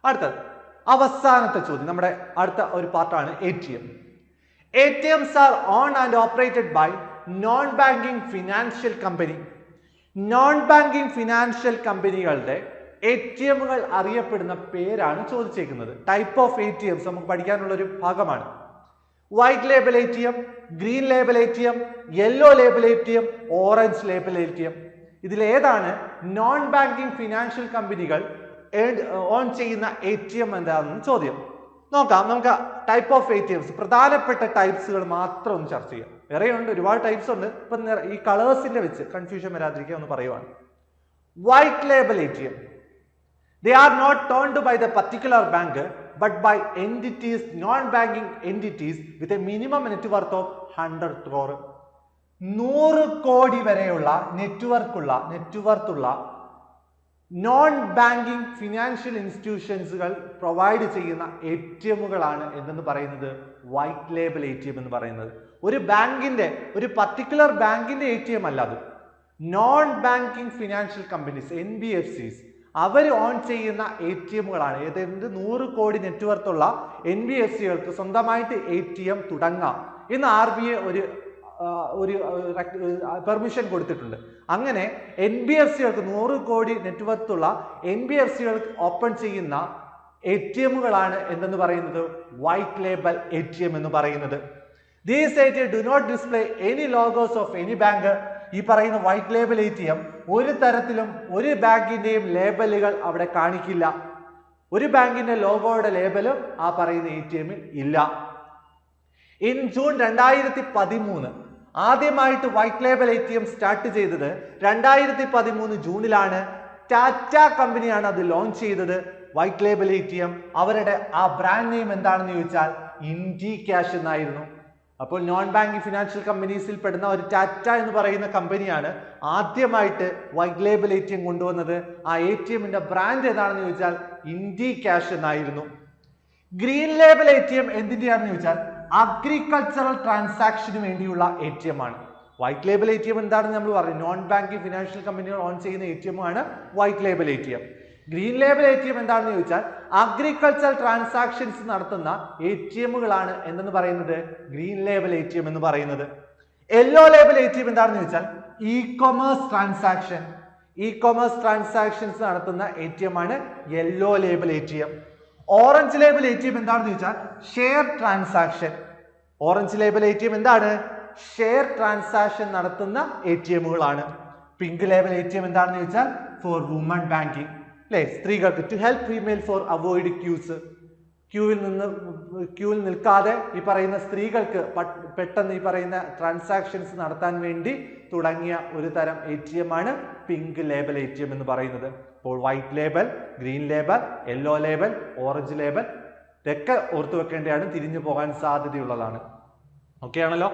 അടുത്തത് അവസാനത്തെ ചോദ്യം, നമ്മുടെ അടുത്ത ഒരു പാർട്ടാണ് ATM. ATMs are owned and operated by non-banking financial company. Non-banking financial കമ്പനികളുടെ ATMകൾ അറിയപ്പെടുന്ന പേരാണ് ചോദിച്ചേക്കുന്നത്. ടൈപ്പ് ഓഫ് ATMs നമുക്ക് പഠിക്കാനുള്ള ഒരു ഭാഗമാണ്. White label ATM, green label ATM, yellow label ATM, orange label ATM. ഇതിലേതാണ് നോൺ ബാങ്കിങ് ഫിനാൻഷ്യൽ കമ്പനികൾ ഓൺ ചെയ്യുന്ന ATM എന്താണെന്ന് ചോദ്യം. നോക്കാം, നമുക്ക് ടൈപ്പ് ഓഫ് ATMs, പ്രധാനപ്പെട്ട ടൈപ്സുകൾ മാത്രം ഒന്ന് ചർച്ച ചെയ്യാം. വേറെയുണ്ട്, ഒരുപാട് ടൈപ്സ് ഉണ്ട്. ഇപ്പൊ ഈ കളേഴ്സിന്റെ വെച്ച് കൺഫ്യൂഷൻ വരാതിരിക്കാൻ ഒന്ന് പറയുവാണ്. White label ATM, they are not owned by the particular bank but by entities, non-banking entities with a minimum net worth of 100 crore. 100 കോടി വരെയുള്ള നെറ്റ്വർത്തുള്ള നോൺ ബാങ്കിങ് ഫിനാൻഷ്യൽ ഇൻസ്റ്റിറ്റ്യൂഷൻസുകൾ പ്രൊവൈഡ് ചെയ്യുന്ന ATMകളാണ് എന്തെന്ന് പറയുന്നത് വൈറ്റ് ലേബൽ ATM എന്ന് പറയുന്നത്. ഒരു ബാങ്കിന്റെ, ഒരു പർട്ടിക്കുലർ ബാങ്കിന്റെ ATM അല്ല അത്. Non banking financial companies, NBFCs, അവർ ഓൺ ചെയ്യുന്ന ATMകളാണ്. ഏതാണ്ട് 100 കോടി നെറ്റ്വർത്തുള്ള NBFCകൾക്ക് സ്വന്തമായിട്ട് ATM തുടങ്ങാം എന്ന് RBI ഒരു പെർമിഷൻ കൊടുത്തിട്ടുണ്ട്. അങ്ങനെ NBFCകൾക്ക് 100 കോടി നെറ്റ്വർത്തുള്ള NBFCകൾക്ക് ഓപ്പൺ ചെയ്യുന്ന ATMകളാണ് എന്തെന്ന് പറയുന്നത് വൈറ്റ് ലേബൽ ATM എന്ന് പറയുന്നത്. These ATM do not display any logos of any bank. ഈ പറയുന്ന വൈറ്റ് ലേബൽ ATM ഒരു തരത്തിലും ഒരു ബാങ്കിന്റെയും ലേബലുകൾ അവിടെ കാണിക്കില്ല. ഒരു ബാങ്കിന്റെ ലോഗോയുടെ ലേബലും ആ പറയുന്ന ATMൽ ഇല്ല. ഇൻ ജൂൺ 2013 ആദ്യമായിട്ട് വൈറ്റ് ലേബൽ ATM സ്റ്റാർട്ട് ചെയ്തത് 2013 ജൂണിലാണ്. ടാറ്റ കമ്പനിയാണ് അത് ലോഞ്ച് ചെയ്തത്. വൈറ്റ് ലേബൽ ATM അവരുടെ ആ ബ്രാൻഡ് നെയിം എന്താണെന്ന് ചോദിച്ചാൽ ഇൻഡി ക്യാഷ് എന്നായിരുന്നു. അപ്പോൾ നോൺ ബാങ്കിങ് ഫിനാൻഷ്യൽ കമ്പനീസിൽ പെടുന്ന ഒരു ടാറ്റ എന്ന് പറയുന്ന കമ്പനിയാണ് ആദ്യമായിട്ട് വൈറ്റ് ലേബൽ ATM കൊണ്ടുവന്നത്. ആ ATMന്റെ ബ്രാൻഡ് ഏതാണെന്ന് ചോദിച്ചാൽ ഇൻഡി ക്യാഷ് എന്നായിരുന്നു. ഗ്രീൻ ലേബൽ ATM എന്തിന്റെയാണെന്ന് ചോദിച്ചാൽ അഗ്രികൾച്ചറൽ ട്രാൻസാക്ഷന് വേണ്ടിയുള്ള ATM ആണ്. വൈറ്റ് ലേബൽ ATM എന്താണെന്ന് നമ്മൾ പറഞ്ഞു. നോൺ ബാങ്കിങ് ഫിനാൻഷ്യൽ കമ്പനികൾ ഓൺ ചെയ്യുന്ന ATM ആണ് white label ATM. Green label ATM എന്താണെന്ന് ചോദിച്ചാൽ അഗ്രികൾച്ചറൽ ട്രാൻസാക്ഷൻസ് നടത്തുന്ന ATMകളാണ് എന്തെന്ന് പറയുന്നത് ഗ്രീൻ ലേബൽ ATM എന്ന് പറയുന്നത്. യെല്ലോ ലേബൽ ATM എന്താണെന്ന് ചോദിച്ചാൽ ഇ-കൊമേഴ്സ് ട്രാൻസാക്ഷൻസ് നടത്തുന്ന ATM ആണ് yellow label ATM. Orange label ATM എന്താണെന്ന് ചോദിച്ചാൽ share transaction. Orange label ATM എന്താണ്? ഷെയർ ട്രാൻസാക്ഷൻ നടത്തുന്ന ATMകളാണ്. പിങ്ക് ലേബൽ ATM എന്താണെന്ന് ചോദിച്ചാൽ ഫോർ വുമൺ ബാങ്കിങ്, അല്ലെ, സ്ത്രീകൾക്ക്, to help female for avoid queues. ക്യൂവിൽ നിൽക്കാതെ ഈ പറയുന്ന സ്ത്രീകൾക്ക് പെട്ടെന്ന് ഈ പറയുന്ന ട്രാൻസാക്ഷൻസ് നടത്താൻ വേണ്ടി തുടങ്ങിയ ഒരു തരം ATM ആണ് പിങ്ക് ലേബൽ ATM എന്ന് പറയുന്നത്. അപ്പോൾ white label, green label, yellow label, orange label ഇതൊക്കെ ഓർത്തു വെക്കേണ്ടതാണ്, തിരിഞ്ഞു പോകാൻ സാധ്യതയുള്ളതാണ്. ഓക്കെ ആണല്ലോ.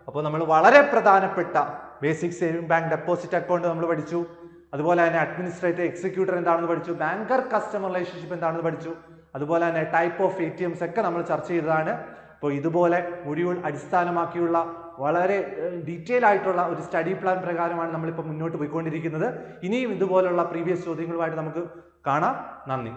അപ്പോൾ നമ്മൾ വളരെ പ്രധാനപ്പെട്ട basic saving bank deposit account നമ്മൾ പഠിച്ചു. അതുപോലെ തന്നെ അഡ്മിനിസ്ട്രേറ്റർ എക്സിക്യൂട്ടർ എന്താണെന്ന് പഠിച്ചു. ബാങ്കർ കസ്റ്റമർ റിലേഷൻഷിപ്പ് എന്താണെന്ന് പഠിച്ചു. അതുപോലെ തന്നെ ടൈപ്പ് ഓഫ് ATMs ഒക്കെ നമ്മൾ ചർച്ച ചെയ്തതാണ്. അപ്പോൾ ഇതുപോലെ മൊഡ്യൂൾ അടിസ്ഥാനമാക്കിയുള്ള വളരെ ഡീറ്റെയിൽ ആയിട്ടുള്ള ഒരു സ്റ്റഡി പ്ലാൻ പ്രകാരമാണ് നമ്മളിപ്പോൾ മുന്നോട്ട് പോയിക്കൊണ്ടിരിക്കുന്നത്. ഇനിയും ഇതുപോലുള്ള പ്രീവിയസ് ചോദ്യങ്ങളുമായിട്ട് നമുക്ക് കാണാം. നന്ദി.